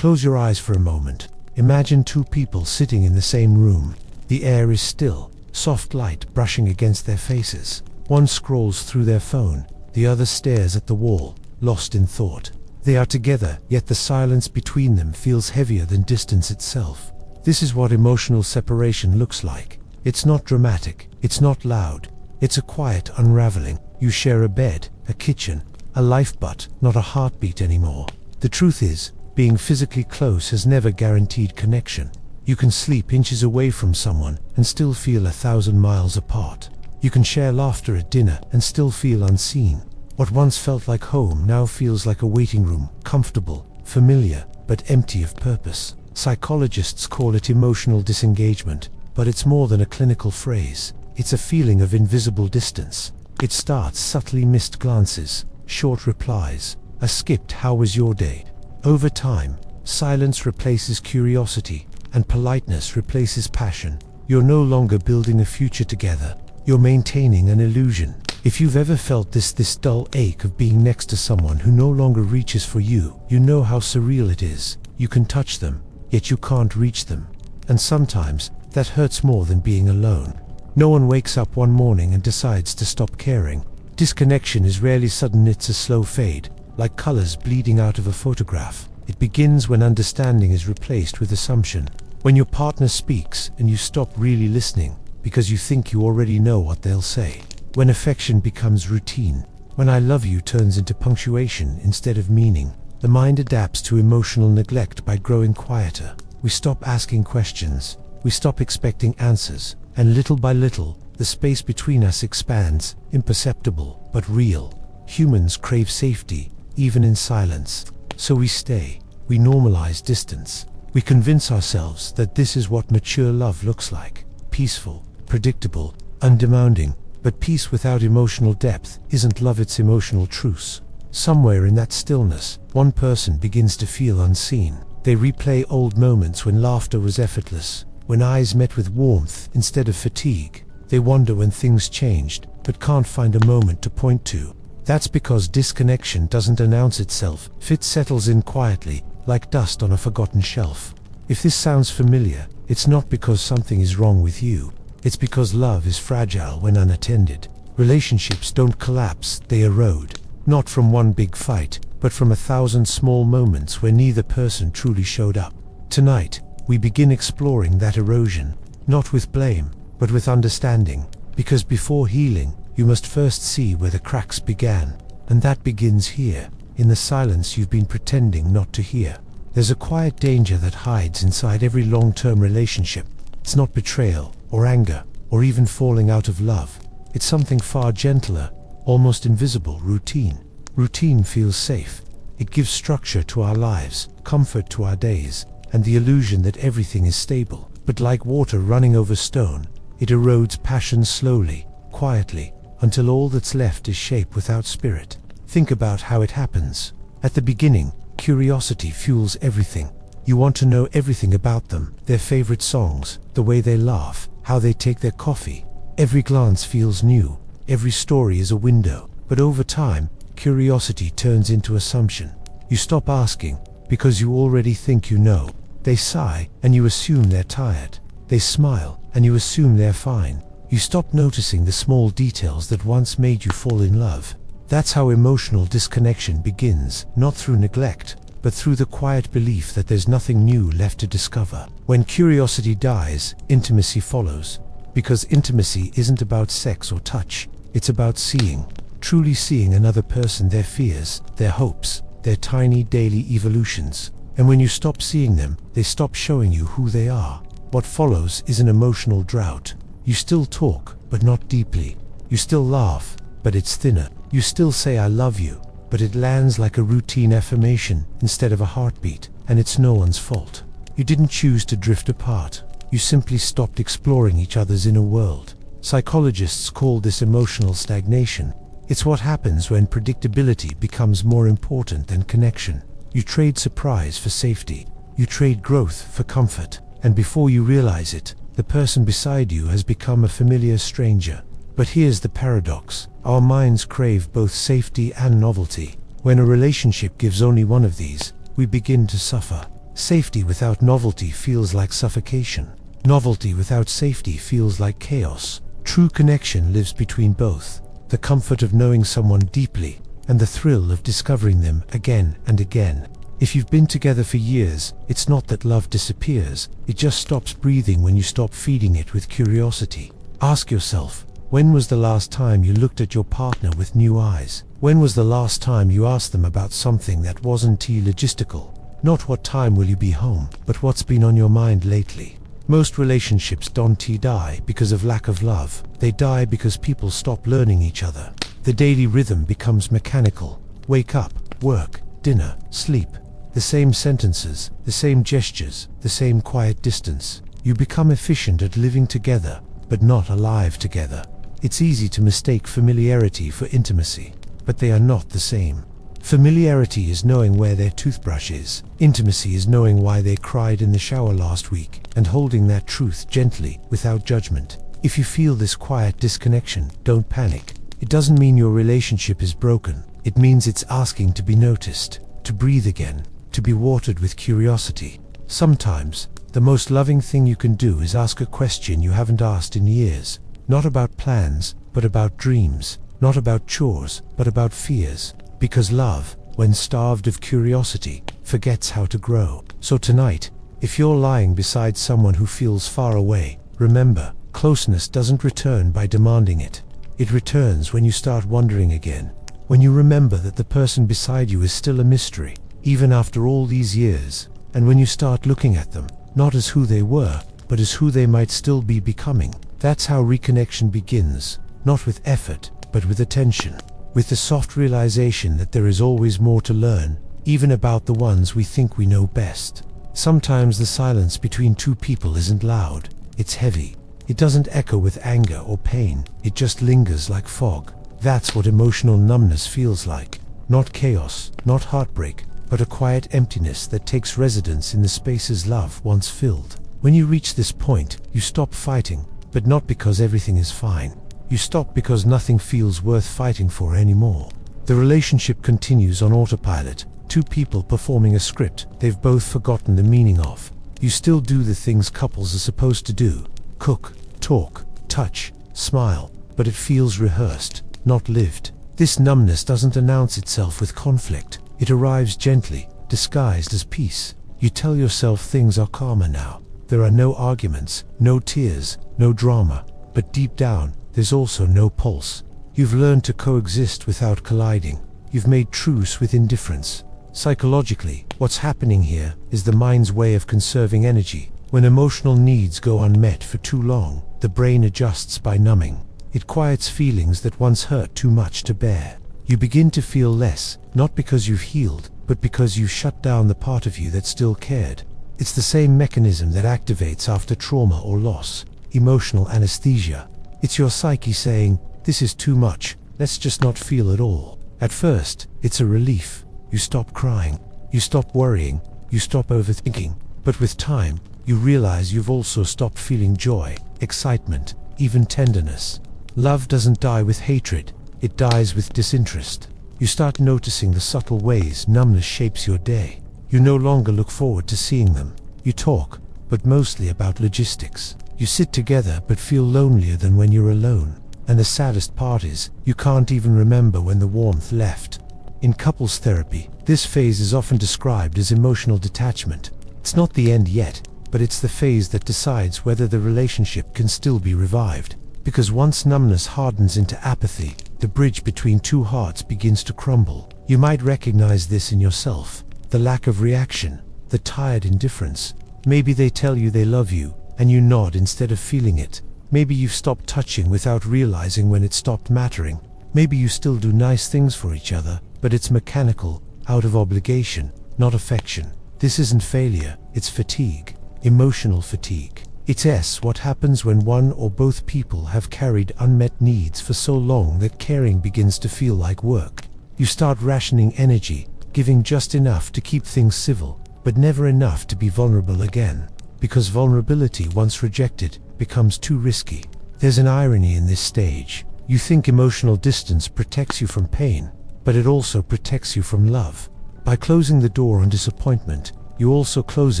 Close your eyes for a moment. Imagine two people sitting in the same room. The air is still, soft light brushing against their faces. One scrolls through their phone, the other stares at the wall, lost in thought. They are together, yet the silence between them feels heavier than distance itself. This is what emotional separation looks like. It's not dramatic, it's not loud, it's a quiet unraveling. You share a bed, a kitchen, a life, but not a heartbeat anymore. The truth is, being physically close has never guaranteed connection. You can sleep inches away from someone and still feel 1,000 miles apart. You can share laughter at dinner and still feel unseen. What once felt like home now feels like a waiting room, comfortable, familiar, but empty of purpose. Psychologists call it emotional disengagement, but it's more than a clinical phrase. It's a feeling of invisible distance. It starts subtly, missed glances, short replies, a skipped "how was your day?" Over time, silence replaces curiosity, and politeness replaces passion. You're no longer building a future together, you're maintaining an illusion. If you've ever felt this dull ache of being next to someone who no longer reaches for you, you know how surreal it is. You can touch them, yet you can't reach them. And sometimes, that hurts more than being alone. No one wakes up one morning and decides to stop caring. Disconnection is rarely sudden, it's a slow fade, like colors bleeding out of a photograph. It begins when understanding is replaced with assumption. When your partner speaks and you stop really listening because you think you already know what they'll say. When affection becomes routine. When "I love you" turns into punctuation instead of meaning. The mind adapts to emotional neglect by growing quieter. We stop asking questions. We stop expecting answers. And little by little, the space between us expands, imperceptible, but real. Humans crave safety, even in silence. So we stay. We normalize distance. We convince ourselves that this is what mature love looks like. Peaceful, predictable, undemanding. But peace without emotional depth isn't love, it's emotional truce. Somewhere in that stillness, one person begins to feel unseen. They replay old moments when laughter was effortless, when eyes met with warmth instead of fatigue. They wonder when things changed, but can't find a moment to point to. That's because disconnection doesn't announce itself. It settles in quietly, like dust on a forgotten shelf. If this sounds familiar, it's not because something is wrong with you. It's because love is fragile when unattended. Relationships don't collapse, they erode. Not from one big fight, but from 1,000 small moments where neither person truly showed up. Tonight, we begin exploring that erosion, not with blame, but with understanding. Because before healing, you must first see where the cracks began. And that begins here, in the silence you've been pretending not to hear. There's a quiet danger that hides inside every long-term relationship. It's not betrayal, or anger, or even falling out of love. It's something far gentler, almost invisible: routine. Routine feels safe. It gives structure to our lives, comfort to our days, and the illusion that everything is stable. But like water running over stone, it erodes passion slowly, quietly, until all that's left is shape without spirit. Think about how it happens. At the beginning, curiosity fuels everything. You want to know everything about them, their favorite songs, the way they laugh, how they take their coffee. Every glance feels new, every story is a window. But over time, curiosity turns into assumption. You stop asking, because you already think you know. They sigh, and you assume they're tired. They smile, and you assume they're fine. You stop noticing the small details that once made you fall in love. That's how emotional disconnection begins, not through neglect, but through the quiet belief that there's nothing new left to discover. When curiosity dies, intimacy follows. Because intimacy isn't about sex or touch, it's about seeing. Truly seeing another person, their fears, their hopes, their tiny daily evolutions. And when you stop seeing them, they stop showing you who they are. What follows is an emotional drought. You still talk, but not deeply. You still laugh, but it's thinner. You still say "I love you," but it lands like a routine affirmation instead of a heartbeat. And it's no one's fault. You didn't choose to drift apart. You simply stopped exploring each other's inner world. Psychologists call this emotional stagnation. It's what happens when predictability becomes more important than connection. You trade surprise for safety. You trade growth for comfort. And before you realize it, the person beside you has become a familiar stranger. But here's the paradox. Our minds crave both safety and novelty. When a relationship gives only one of these, we begin to suffer. Safety without novelty feels like suffocation. Novelty without safety feels like chaos. True connection lives between both. The comfort of knowing someone deeply and the thrill of discovering them again and again. If you've been together for years, it's not that love disappears, it just stops breathing when you stop feeding it with curiosity. Ask yourself, when was the last time you looked at your partner with new eyes? When was the last time you asked them about something that wasn't logistical? Not what time will you be home, but what's been on your mind lately. Most relationships don't die because of lack of love. They die because people stop learning each other. The daily rhythm becomes mechanical. Wake up, work, dinner, sleep. The same sentences, the same gestures, the same quiet distance. You become efficient at living together, but not alive together. It's easy to mistake familiarity for intimacy, but they are not the same. Familiarity is knowing where their toothbrush is. Intimacy is knowing why they cried in the shower last week, and holding that truth gently, without judgment. If you feel this quiet disconnection, don't panic. It doesn't mean your relationship is broken. It means it's asking to be noticed, to breathe again, to be watered with curiosity. Sometimes, the most loving thing you can do is ask a question you haven't asked in years. Not about plans, but about dreams. Not about chores, but about fears. Because love, when starved of curiosity, forgets how to grow. So tonight, if you're lying beside someone who feels far away, remember, closeness doesn't return by demanding it. It returns when you start wondering again. When you remember that the person beside you is still a mystery, even after all these years. And when you start looking at them, not as who they were, but as who they might still be becoming. That's how reconnection begins, not with effort, but with attention. With the soft realization that there is always more to learn, even about the ones we think we know best. Sometimes the silence between two people isn't loud, it's heavy. It doesn't echo with anger or pain, it just lingers like fog. That's what emotional numbness feels like. Not chaos, not heartbreak, but a quiet emptiness that takes residence in the spaces love once filled. When you reach this point, you stop fighting, but not because everything is fine. You stop because nothing feels worth fighting for anymore. The relationship continues on autopilot, two people performing a script they've both forgotten the meaning of. You still do the things couples are supposed to do: cook, talk, touch, smile, but it feels rehearsed, not lived. This numbness doesn't announce itself with conflict. It arrives gently, disguised as peace. You tell yourself things are calmer now. There are no arguments, no tears, no drama, but deep down, there's also no pulse. You've learned to coexist without colliding. You've made truce with indifference. Psychologically, what's happening here is the mind's way of conserving energy. When emotional needs go unmet for too long, the brain adjusts by numbing. It quiets feelings that once hurt too much to bear. You begin to feel less, not because you've healed, but because you've shut down the part of you that still cared. It's the same mechanism that activates after trauma or loss. Emotional anesthesia. It's your psyche saying, this is too much, let's just not feel at all. At first, it's a relief. You stop crying, you stop worrying, you stop overthinking. But with time, you realize you've also stopped feeling joy, excitement, even tenderness. Love doesn't die with hatred, it dies with disinterest. You start noticing the subtle ways numbness shapes your day. You no longer look forward to seeing them. You talk, but mostly about logistics. You sit together but feel lonelier than when you're alone. And the saddest part is, you can't even remember when the warmth left. In couples therapy, this phase is often described as emotional detachment. It's not the end yet, but it's the phase that decides whether the relationship can still be revived. Because once numbness hardens into apathy, the bridge between two hearts begins to crumble. You might recognize this in yourself. The lack of reaction, the tired indifference. Maybe they tell you they love you, and you nod instead of feeling it. Maybe you've stopped touching without realizing when it stopped mattering. Maybe you still do nice things for each other, but it's mechanical, out of obligation, not affection. This isn't failure, it's fatigue. Emotional fatigue. It's what happens when one or both people have carried unmet needs for so long that caring begins to feel like work. You start rationing energy, giving just enough to keep things civil, but never enough to be vulnerable again. Because vulnerability, once rejected, becomes too risky. There's an irony in this stage. You think emotional distance protects you from pain, but it also protects you from love. By closing the door on disappointment, you also close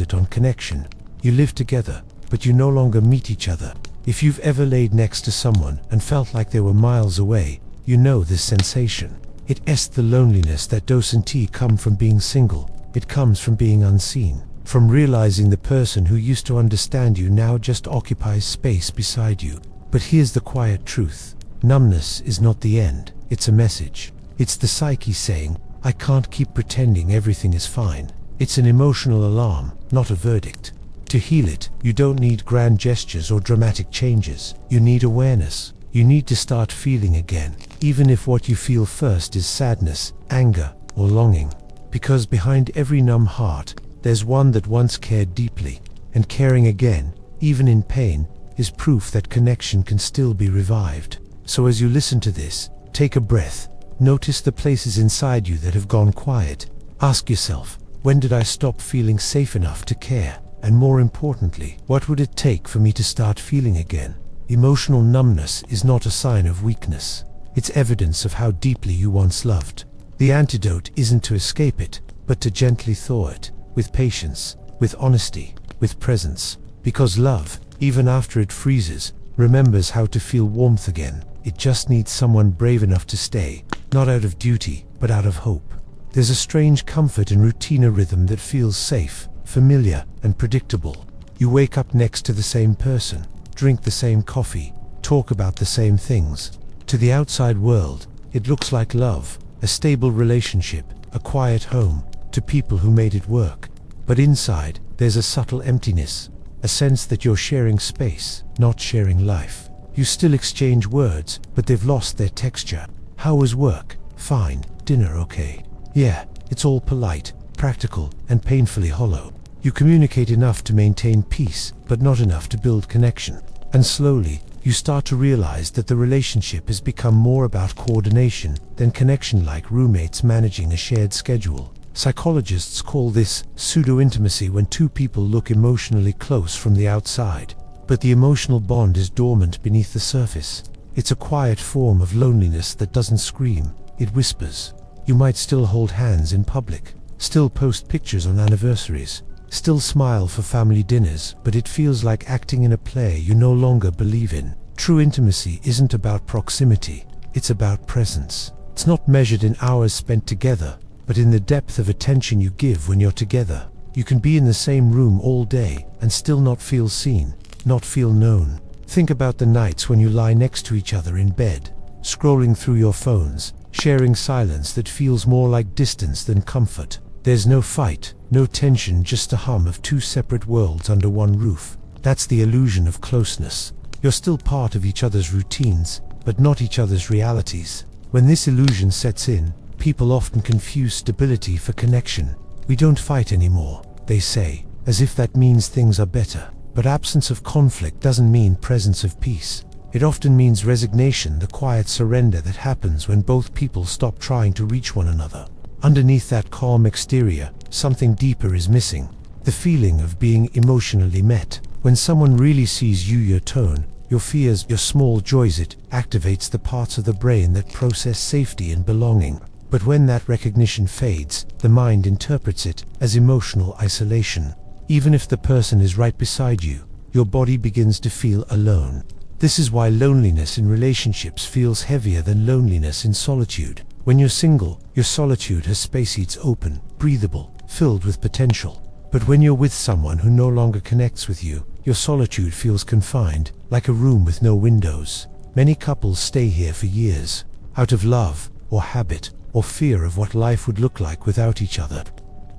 it on connection. You live together, but you no longer meet each other. If you've ever laid next to someone and felt like they were miles away, you know this sensation. It's the loneliness that doesn't come from being single. It comes from being unseen, from realizing the person who used to understand you now just occupies space beside you. But here's the quiet truth. Numbness is not the end, it's a message. It's the psyche saying, I can't keep pretending everything is fine. It's an emotional alarm, not a verdict. To heal it, you don't need grand gestures or dramatic changes. You need awareness. You need to start feeling again, even if what you feel first is sadness, anger, or longing. Because behind every numb heart, there's one that once cared deeply. And caring again, even in pain, is proof that connection can still be revived. So as you listen to this, take a breath. Notice the places inside you that have gone quiet. Ask yourself, when did I stop feeling safe enough to care? And more importantly, what would it take for me to start feeling again? Emotional numbness is not a sign of weakness. It's evidence of how deeply you once loved. The antidote isn't to escape it, but to gently thaw it, with patience, with honesty, with presence. Because love, even after it freezes, remembers how to feel warmth again. It just needs someone brave enough to stay, not out of duty, but out of hope. There's a strange comfort in routine, a rhythm that feels safe, familiar, and predictable. You wake up next to the same person, drink the same coffee, talk about the same things. To the outside world, it looks like love, a stable relationship, a quiet home, to people who made it work. But inside, there's a subtle emptiness, a sense that you're sharing space, not sharing life. You still exchange words, but they've lost their texture. How was work? Fine. Dinner okay? Yeah, it's all polite, practical, and painfully hollow. You communicate enough to maintain peace, but not enough to build connection. And slowly, you start to realize that the relationship has become more about coordination than connection, like roommates managing a shared schedule. Psychologists call this pseudo-intimacy, when two people look emotionally close from the outside, but the emotional bond is dormant beneath the surface. It's a quiet form of loneliness that doesn't scream, it whispers. You might still hold hands in public, still post pictures on anniversaries, still smile for family dinners, but it feels like acting in a play you no longer believe in. True intimacy isn't about proximity, it's about presence. It's not measured in hours spent together, but in the depth of attention you give when you're together. You can be in the same room all day and still not feel seen, not feel known. Think about the nights when you lie next to each other in bed, scrolling through your phones, sharing silence that feels more like distance than comfort. There's no fight, no tension, just a hum of two separate worlds under one roof. That's the illusion of closeness. You're still part of each other's routines, but not each other's realities. When this illusion sets in, people often confuse stability for connection. We don't fight anymore, they say, as if that means things are better. But absence of conflict doesn't mean presence of peace. It often means resignation, the quiet surrender that happens when both people stop trying to reach one another. Underneath that calm exterior, something deeper is missing. The feeling of being emotionally met. When someone really sees you, your tone, your fears, your small joys, it activates the parts of the brain that process safety and belonging. But when that recognition fades, the mind interprets it as emotional isolation. Even if the person is right beside you, your body begins to feel alone. This is why loneliness in relationships feels heavier than loneliness in solitude. When you're single, your solitude has space, it's open, breathable, filled with potential. But when you're with someone who no longer connects with you, your solitude feels confined, like a room with no windows. Many couples stay here for years, out of love, or habit, or fear of what life would look like without each other.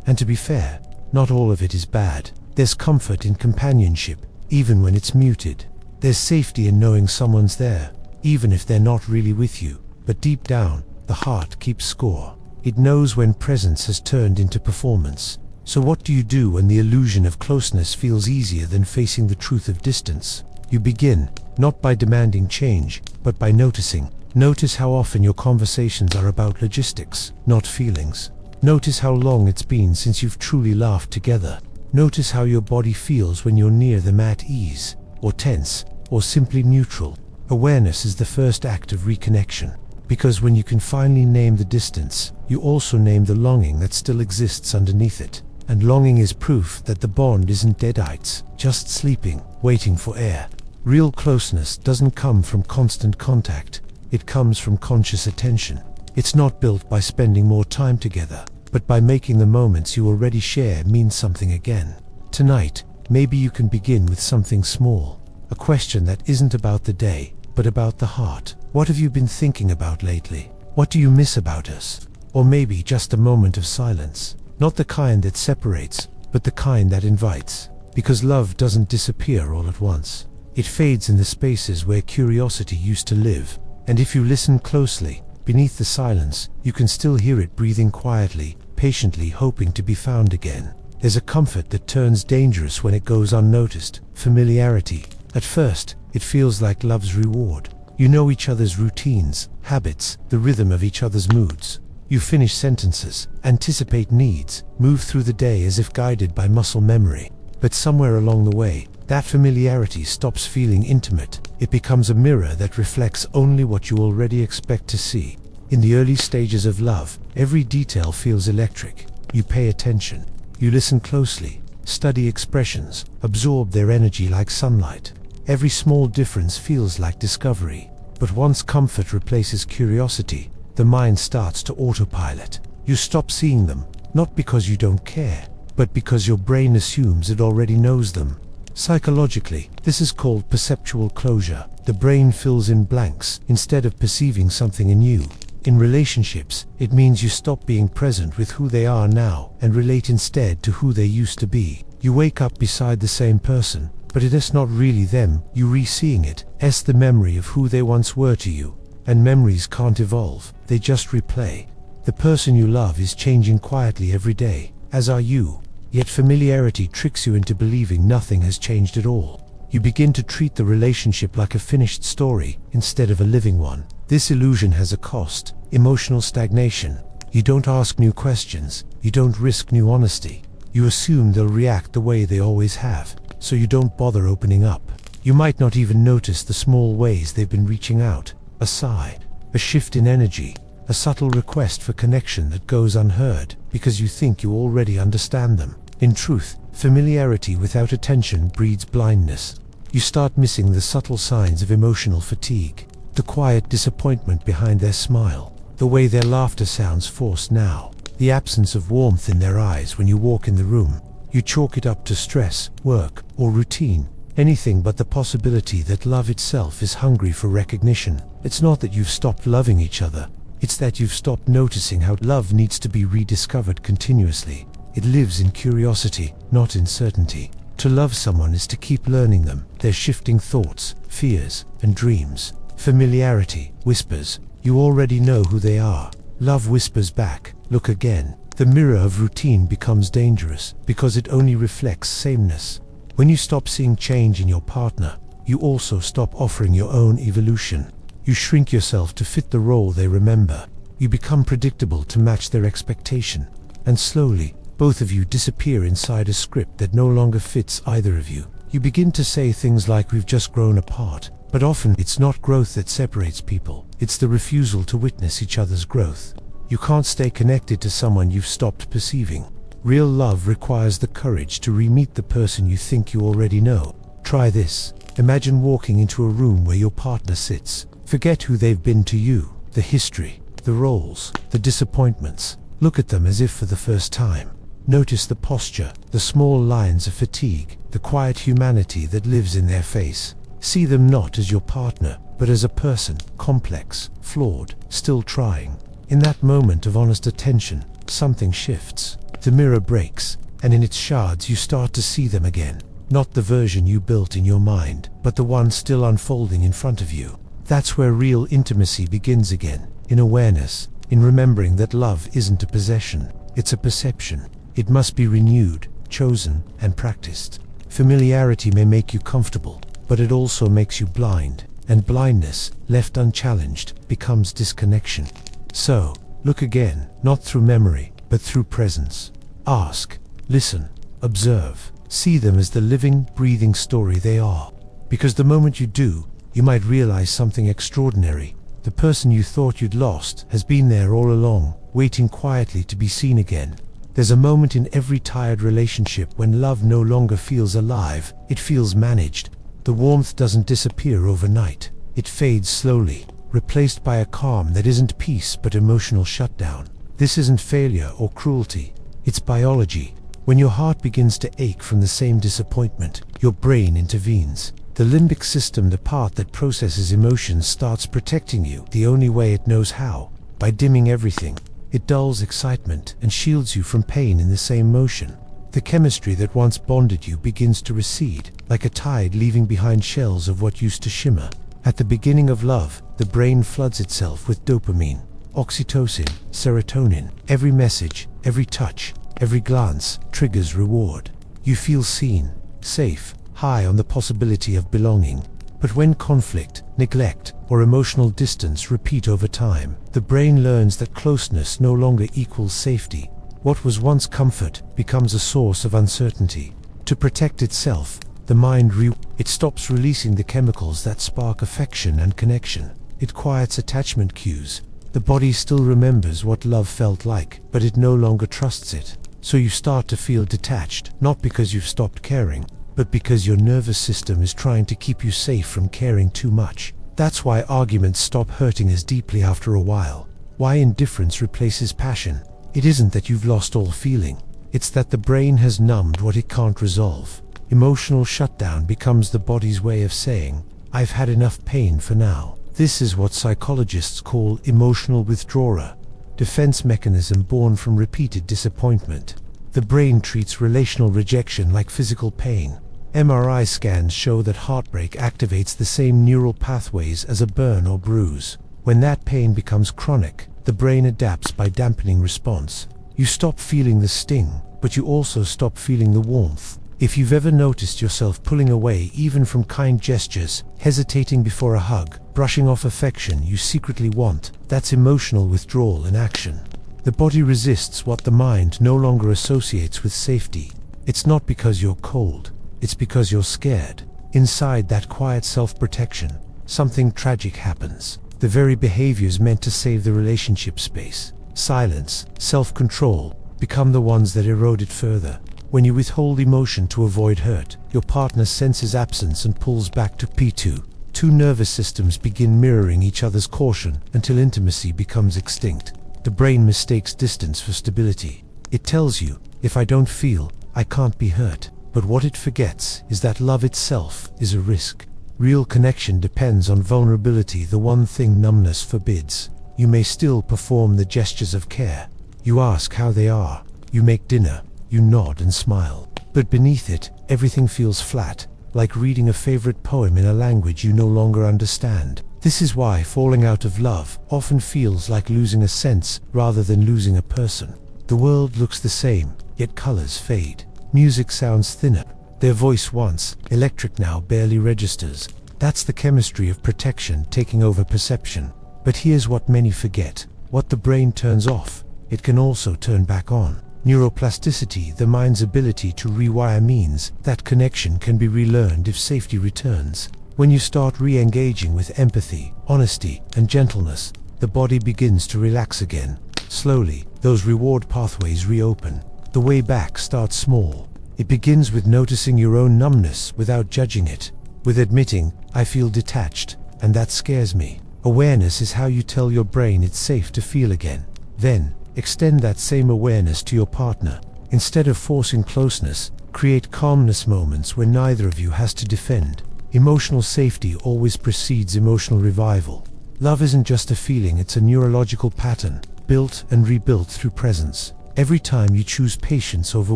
And to be fair, not all of it is bad. There's comfort in companionship, even when it's muted. There's safety in knowing someone's there, even if they're not really with you. But deep down, the heart keeps score. It knows when presence has turned into performance. So what do you do when the illusion of closeness feels easier than facing the truth of distance? You begin, not by demanding change, but by noticing. Notice how often your conversations are about logistics, not feelings. Notice how long it's been since you've truly laughed together. Notice how your body feels when you're near them, at ease, or tense, or simply neutral. Awareness is the first act of reconnection. Because when you can finally name the distance, you also name the longing that still exists underneath it. and longing is proof that the bond isn't deadites, just sleeping, waiting for air. Real closeness doesn't come from constant contact, it comes from conscious attention. It's not built by spending more time together, but by making the moments you already share mean something again. Tonight, maybe you can begin with something small, a question that isn't about the day, but about the heart. What have you been thinking about lately? What do you miss about us? Or maybe just a moment of silence, not the kind that separates, but the kind that invites. Because love doesn't disappear all at once. It fades in the spaces where curiosity used to live. And if you listen closely, beneath the silence, you can still hear it breathing quietly, patiently hoping to be found again. There's a comfort that turns dangerous when it goes unnoticed, familiarity. At first, it feels like love's reward. You know each other's routines, habits, the rhythm of each other's moods. You finish sentences, anticipate needs, move through the day as if guided by muscle memory. But somewhere along the way, that familiarity stops feeling intimate. It becomes a mirror that reflects only what you already expect to see. In the early stages of love, every detail feels electric. You pay attention. You listen closely, study expressions, absorb their energy like sunlight. Every small difference feels like discovery. But once comfort replaces curiosity, the mind starts to autopilot. You stop seeing them, not because you don't care, but because your brain assumes it already knows them. Psychologically, this is called perceptual closure. The brain fills in blanks instead of perceiving something anew. In relationships, it means you stop being present with who they are now and relate instead to who they used to be. You wake up beside the same person, but it is not really them, you re-seeing it, as the memory of who they once were to you. And memories can't evolve, they just replay. The person you love is changing quietly every day, as are you. Yet familiarity tricks you into believing nothing has changed at all. You begin to treat the relationship like a finished story, instead of a living one. This illusion has a cost, emotional stagnation. You don't ask new questions, you don't risk new honesty. You assume they'll react the way they always have, so you don't bother opening up. You might not even notice the small ways they've been reaching out. A sigh, a shift in energy, a subtle request for connection that goes unheard because you think you already understand them. In truth, familiarity without attention breeds blindness. You start missing the subtle signs of emotional fatigue, the quiet disappointment behind their smile, the way their laughter sounds forced now, the absence of warmth in their eyes when you walk in the room. You chalk it up to stress, work, or routine, anything but the possibility that love itself is hungry for recognition. It's not that you've stopped loving each other, it's that you've stopped noticing how love needs to be rediscovered continuously. It lives in curiosity, not in certainty. To love someone is to keep learning them, their shifting thoughts, fears, and dreams. Familiarity whispers, you already know who they are. Love whispers back, look again. The mirror of routine becomes dangerous because it only reflects sameness. When you stop seeing change in your partner, you also stop offering your own evolution. You shrink yourself to fit the role they remember. You become predictable to match their expectation. And slowly, both of you disappear inside a script that no longer fits either of you. You begin to say things like we've just grown apart, but often it's not growth that separates people, it's the refusal to witness each other's growth. You can't stay connected to someone you've stopped perceiving. Real love requires the courage to re-meet the person you think you already know. Try this. Imagine walking into a room where your partner sits. Forget who they've been to you, the history, the roles, the disappointments. Look at them as if for the first time. Notice the posture, the small lines of fatigue, the quiet humanity that lives in their face. See them not as your partner, but as a person, complex, flawed, still trying. In that moment of honest attention, something shifts. The mirror breaks, and in its shards you start to see them again. Not the version you built in your mind, but the one still unfolding in front of you. That's where real intimacy begins again, in awareness, in remembering that love isn't a possession, it's a perception. It must be renewed, chosen, and practiced. Familiarity may make you comfortable, but it also makes you blind, and blindness, left unchallenged, becomes disconnection. So, look again, not through memory, but through presence. Ask, listen, observe, see them as the living, breathing story they are. Because the moment you do, you might realize something extraordinary. The person you thought you'd lost has been there all along, waiting quietly to be seen again. There's a moment in every tired relationship when love no longer feels alive, it feels managed. The warmth doesn't disappear overnight. It fades slowly, replaced by a calm that isn't peace but emotional shutdown. This isn't failure or cruelty, it's biology. When your heart begins to ache from the same disappointment, your brain intervenes. The limbic system, the part that processes emotions, starts protecting you the only way it knows how, by dimming everything. It dulls excitement and shields you from pain in the same motion. The chemistry that once bonded you begins to recede, like a tide leaving behind shells of what used to shimmer. At the beginning of love, the brain floods itself with dopamine, oxytocin, serotonin. Every message, every touch, every glance triggers reward. You feel seen, safe, high on the possibility of belonging. But when conflict, neglect, or emotional distance repeat over time, the brain learns that closeness no longer equals safety. What was once comfort becomes a source of uncertainty. To protect itself, the mind it stops releasing the chemicals that spark affection and connection. It quiets attachment cues. The body still remembers what love felt like, but it no longer trusts it. So you start to feel detached, not because you've stopped caring, but because your nervous system is trying to keep you safe from caring too much. That's why arguments stop hurting as deeply after a while. Why indifference replaces passion. It isn't that you've lost all feeling, it's that the brain has numbed what it can't resolve. Emotional shutdown becomes the body's way of saying, I've had enough pain for now. This is what psychologists call emotional withdrawal, defense mechanism born from repeated disappointment. The brain treats relational rejection like physical pain. MRI scans show that heartbreak activates the same neural pathways as a burn or bruise. When that pain becomes chronic, the brain adapts by dampening response. You stop feeling the sting, but you also stop feeling the warmth. If you've ever noticed yourself pulling away even from kind gestures, hesitating before a hug, brushing off affection you secretly want, that's emotional withdrawal in action. The body resists what the mind no longer associates with safety. It's not because you're cold, it's because you're scared. Inside that quiet self-protection, something tragic happens. The very behaviors meant to save the relationship space, silence, self-control, become the ones that erode it further. When you withhold emotion to avoid hurt, your partner senses absence and pulls back to P2. Two nervous systems begin mirroring each other's caution until intimacy becomes extinct. The brain mistakes distance for stability. It tells you, if I don't feel, I can't be hurt. But what it forgets is that love itself is a risk. Real connection depends on vulnerability, the one thing numbness forbids. You may still perform the gestures of care. You ask how they are. You make dinner. You nod and smile. But beneath it, everything feels flat, like reading a favorite poem in a language you no longer understand. This is why falling out of love often feels like losing a sense rather than losing a person. The world looks the same, yet colors fade. Music sounds thinner. Their voice, once electric, now barely registers. That's the chemistry of protection taking over perception. But here's what many forget. What the brain turns off, it can also turn back on. Neuroplasticity, the mind's ability to rewire, means that connection can be relearned if safety returns. When you start re-engaging with empathy, honesty, and gentleness, the body begins to relax again. Slowly, those reward pathways reopen. The way back starts small. It begins with noticing your own numbness without judging it, with admitting, I feel detached, and that scares me. Awareness is how you tell your brain it's safe to feel again. Then, extend that same awareness to your partner. Instead of forcing closeness, create calmness moments where neither of you has to defend. Emotional safety always precedes emotional revival. Love isn't just a feeling, it's a neurological pattern, built and rebuilt through presence. Every time you choose patience over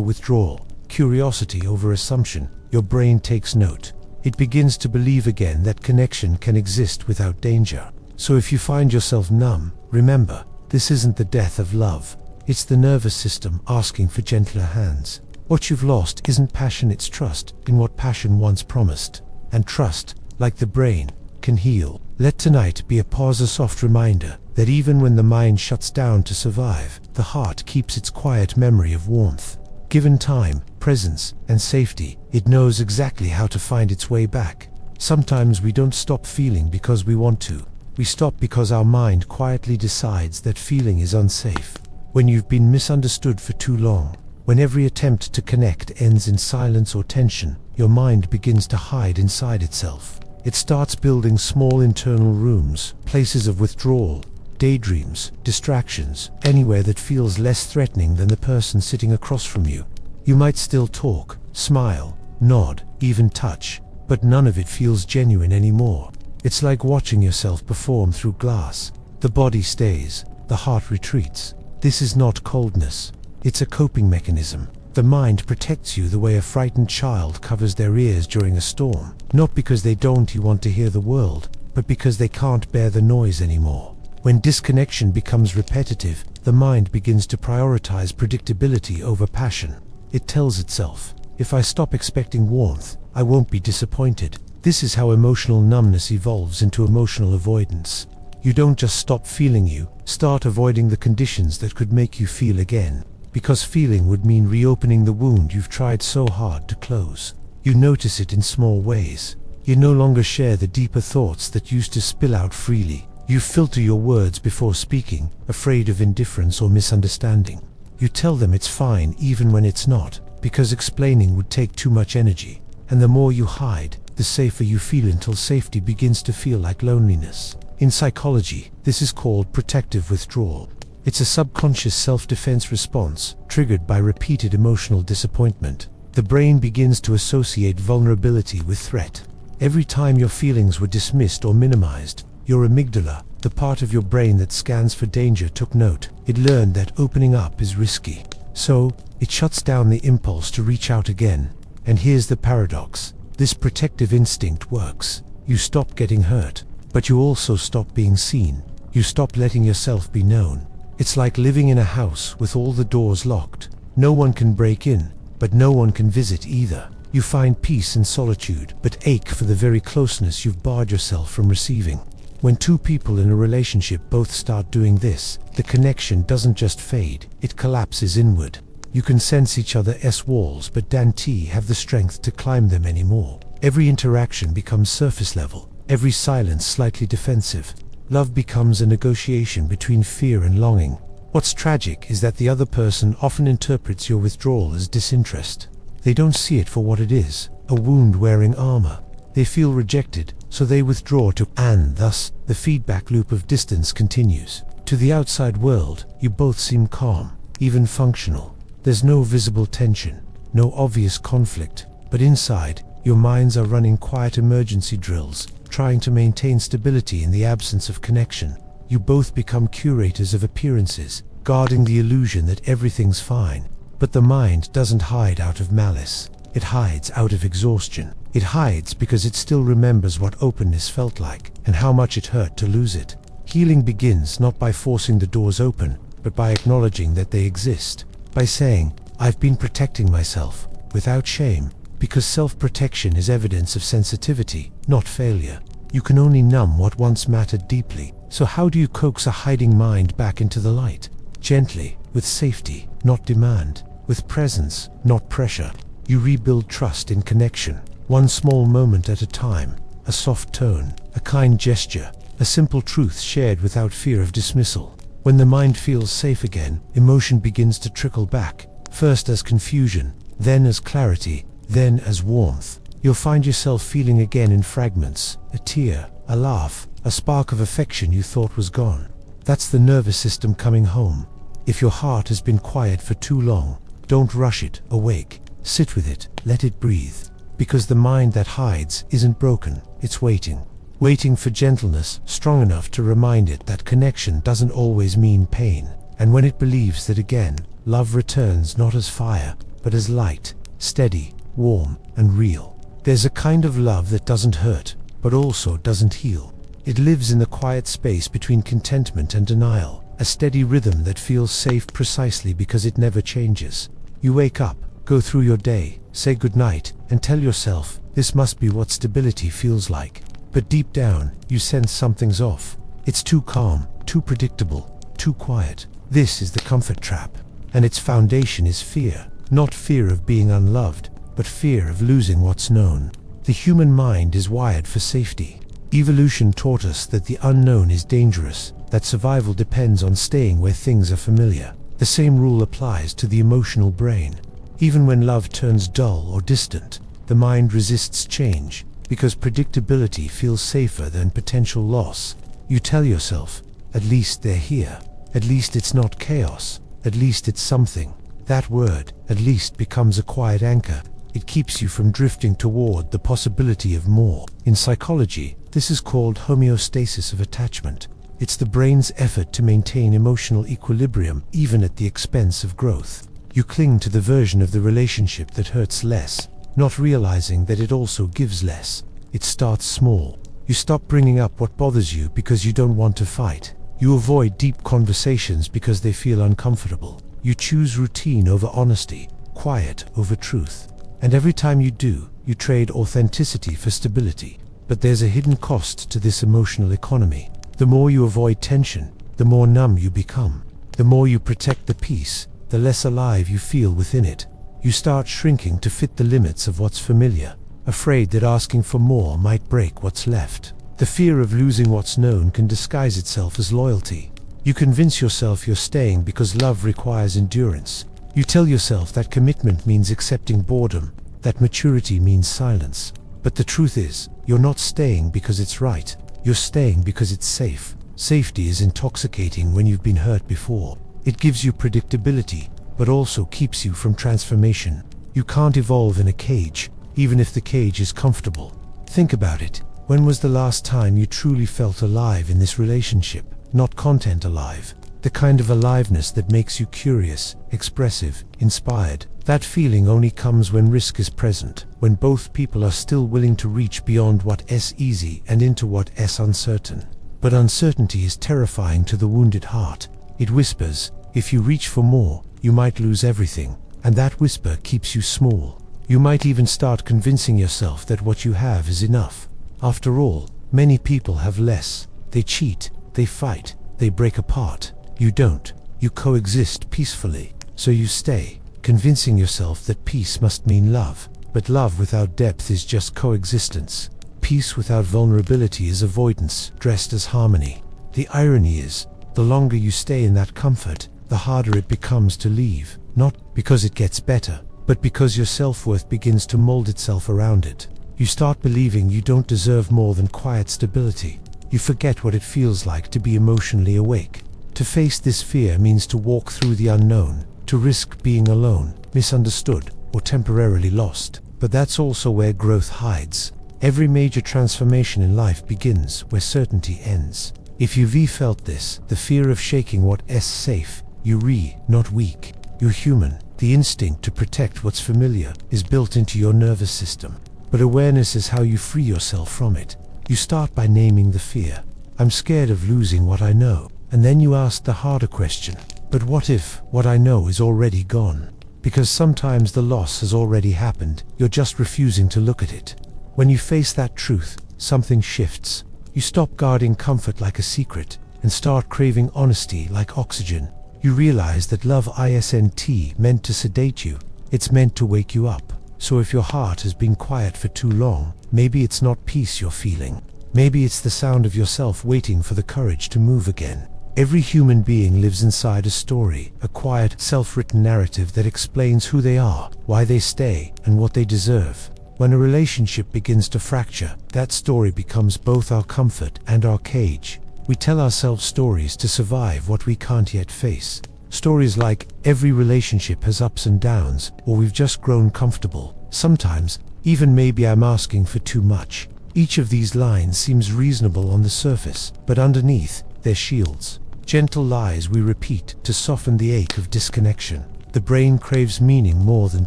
withdrawal, curiosity over assumption, your brain takes note. It begins to believe again that connection can exist without danger. So if you find yourself numb, remember, this isn't the death of love. It's the nervous system asking for gentler hands. What you've lost isn't passion, it's trust in what passion once promised. And trust, like the brain, can heal. Let tonight be a pause, a soft reminder that even when the mind shuts down to survive, the heart keeps its quiet memory of warmth. Given time, presence, and safety, it knows exactly how to find its way back. Sometimes we don't stop feeling because we want to. We stop because our mind quietly decides that feeling is unsafe. when you've been misunderstood for too long, when every attempt to connect ends in silence or tension, your mind begins to hide inside itself. It starts building small internal rooms, places of withdrawal, daydreams, distractions, anywhere that feels less threatening than the person sitting across from you. You might still talk, smile, nod, even touch, but none of it feels genuine anymore. It's like watching yourself perform through glass. The body stays, the heart retreats. This is not coldness. It's a coping mechanism. The mind protects you the way a frightened child covers their ears during a storm, not because they don't want to hear the world, but because they can't bear the noise anymore. When disconnection becomes repetitive, the mind begins to prioritize predictability over passion. It tells itself, if I stop expecting warmth, I won't be disappointed. This is how emotional numbness evolves into emotional avoidance. You don't just stop feeling, you start avoiding the conditions that could make you feel again. Because feeling would mean reopening the wound you've tried so hard to close. You notice it in small ways. You no longer share the deeper thoughts that used to spill out freely. You filter your words before speaking, afraid of indifference or misunderstanding. You tell them it's fine even when it's not, because explaining would take too much energy. And the more you hide, the safer you feel until safety begins to feel like loneliness. In psychology, this is called protective withdrawal. It's a subconscious self-defense response triggered by repeated emotional disappointment. The brain begins to associate vulnerability with threat. Every time your feelings were dismissed or minimized, your amygdala, the part of your brain that scans for danger, took note. It learned that opening up is risky. So, it shuts down the impulse to reach out again. And here's the paradox. This protective instinct works. You stop getting hurt, but you also stop being seen. You stop letting yourself be known. It's like living in a house with all the doors locked. No one can break in, but no one can visit either. You find peace in solitude, but ache for the very closeness you've barred yourself from receiving. When two people in a relationship both start doing this, the connection doesn't just fade, it collapses inward. You can sense each other's walls, but don't have the strength to climb them anymore. Every interaction becomes surface level, every silence slightly defensive. Love becomes a negotiation between fear and longing. What's tragic is that the other person often interprets your withdrawal as disinterest. They don't see it for what it is, a wound wearing armor. They feel rejected, so they withdraw too, and thus, the feedback loop of distance continues. To the outside world, you both seem calm, even functional. There's no visible tension, no obvious conflict, but inside, your minds are running quiet emergency drills, trying to maintain stability in the absence of connection. You both become curators of appearances, guarding the illusion that everything's fine. But the mind doesn't hide out of malice. It hides out of exhaustion. It hides because it still remembers what openness felt like, and how much it hurt to lose it. Healing begins not by forcing the doors open, but by acknowledging that they exist. By saying, I've been protecting myself, without shame. Because self-protection is evidence of sensitivity, not failure. You can only numb what once mattered deeply. So how do you coax a hiding mind back into the light? Gently, with safety, not demand. With presence, not pressure. You rebuild trust in connection, one small moment at a time. A soft tone, a kind gesture, a simple truth shared without fear of dismissal. When the mind feels safe again, emotion begins to trickle back, first as confusion, then as clarity, then as warmth. You'll find yourself feeling again in fragments, a tear, a laugh, a spark of affection you thought was gone. That's the nervous system coming home. If your heart has been quiet for too long, don't rush it awake. Sit with it, let it breathe. Because the mind that hides isn't broken, it's waiting. Waiting for gentleness, strong enough to remind it that connection doesn't always mean pain. And when it believes that again, love returns not as fire, but as light, steady, warm, and real. There's a kind of love that doesn't hurt, but also doesn't heal. It lives in the quiet space between contentment and denial, a steady rhythm that feels safe precisely because it never changes. You wake up, go through your day, say goodnight, and tell yourself, this must be what stability feels like. But deep down, you sense something's off. It's too calm, too predictable, too quiet. This is the comfort trap, and its foundation is fear. Not fear of being unloved, but fear of losing what's known. The human mind is wired for safety. Evolution taught us that the unknown is dangerous, that survival depends on staying where things are familiar. The same rule applies to the emotional brain. Even when love turns dull or distant, the mind resists change because predictability feels safer than potential loss. You tell yourself, at least they're here. At least it's not chaos. At least it's something. That word, at least, becomes a quiet anchor. It keeps you from drifting toward the possibility of more. In psychology, this is called homeostasis of attachment. It's the brain's effort to maintain emotional equilibrium even at the expense of growth. You cling to the version of the relationship that hurts less, not realizing that it also gives less. It starts small. You stop bringing up what bothers you because you don't want to fight. You avoid deep conversations because they feel uncomfortable. You choose routine over honesty, quiet over truth. And every time you do, you trade authenticity for stability. But there's a hidden cost to this emotional economy. The more you avoid tension, the more numb you become. The more you protect the peace, the less alive you feel within it. You start shrinking to fit the limits of what's familiar, afraid that asking for more might break what's left. The fear of losing what's known can disguise itself as loyalty. You convince yourself you're staying because love requires endurance. You tell yourself that commitment means accepting boredom, that maturity means silence. But the truth is, you're not staying because it's right. You're staying because it's safe. Safety is intoxicating when you've been hurt before. It gives you predictability, but also keeps you from transformation. You can't evolve in a cage, even if the cage is comfortable. Think about it. When was the last time you truly felt alive in this relationship? Not content alive. The kind of aliveness that makes you curious, expressive, inspired. That feeling only comes when risk is present, when both people are still willing to reach beyond what's easy and into what's uncertain. But uncertainty is terrifying to the wounded heart. It whispers, if you reach for more, you might lose everything. And that whisper keeps you small. You might even start convincing yourself that what you have is enough. After all, many people have less. They cheat, they fight, they break apart. You don't. You coexist peacefully. So you stay, convincing yourself that peace must mean love. But love without depth is just coexistence. Peace without vulnerability is avoidance, dressed as harmony. The irony is, the longer you stay in that comfort, the harder it becomes to leave. Not because it gets better, but because your self-worth begins to mold itself around it. You start believing you don't deserve more than quiet stability. You forget what it feels like to be emotionally awake. To face this fear means to walk through the unknown, to risk being alone, misunderstood, or temporarily lost. But that's also where growth hides. Every major transformation in life begins where certainty ends. If you've felt this, the fear of shaking what's safe, you're not weak. You're human. The instinct to protect what's familiar is built into your nervous system. But awareness is how you free yourself from it. You start by naming the fear. I'm scared of losing what I know. And then you ask the harder question. But what if what I know is already gone? Because sometimes the loss has already happened. You're just refusing to look at it. When you face that truth, something shifts. You stop guarding comfort like a secret and start craving honesty like oxygen. You realize that love isn't meant to sedate you. It's meant to wake you up. So if your heart has been quiet for too long, maybe it's not peace you're feeling. Maybe it's the sound of yourself waiting for the courage to move again. Every human being lives inside a story, a quiet, self-written narrative that explains who they are, why they stay, and what they deserve. When a relationship begins to fracture, that story becomes both our comfort and our cage. We tell ourselves stories to survive what we can't yet face. Stories like, every relationship has ups and downs, or we've just grown comfortable. Sometimes, even maybe I'm asking for too much. Each of these lines seems reasonable on the surface, but underneath, they're shields. Gentle lies we repeat to soften the ache of disconnection. The brain craves meaning more than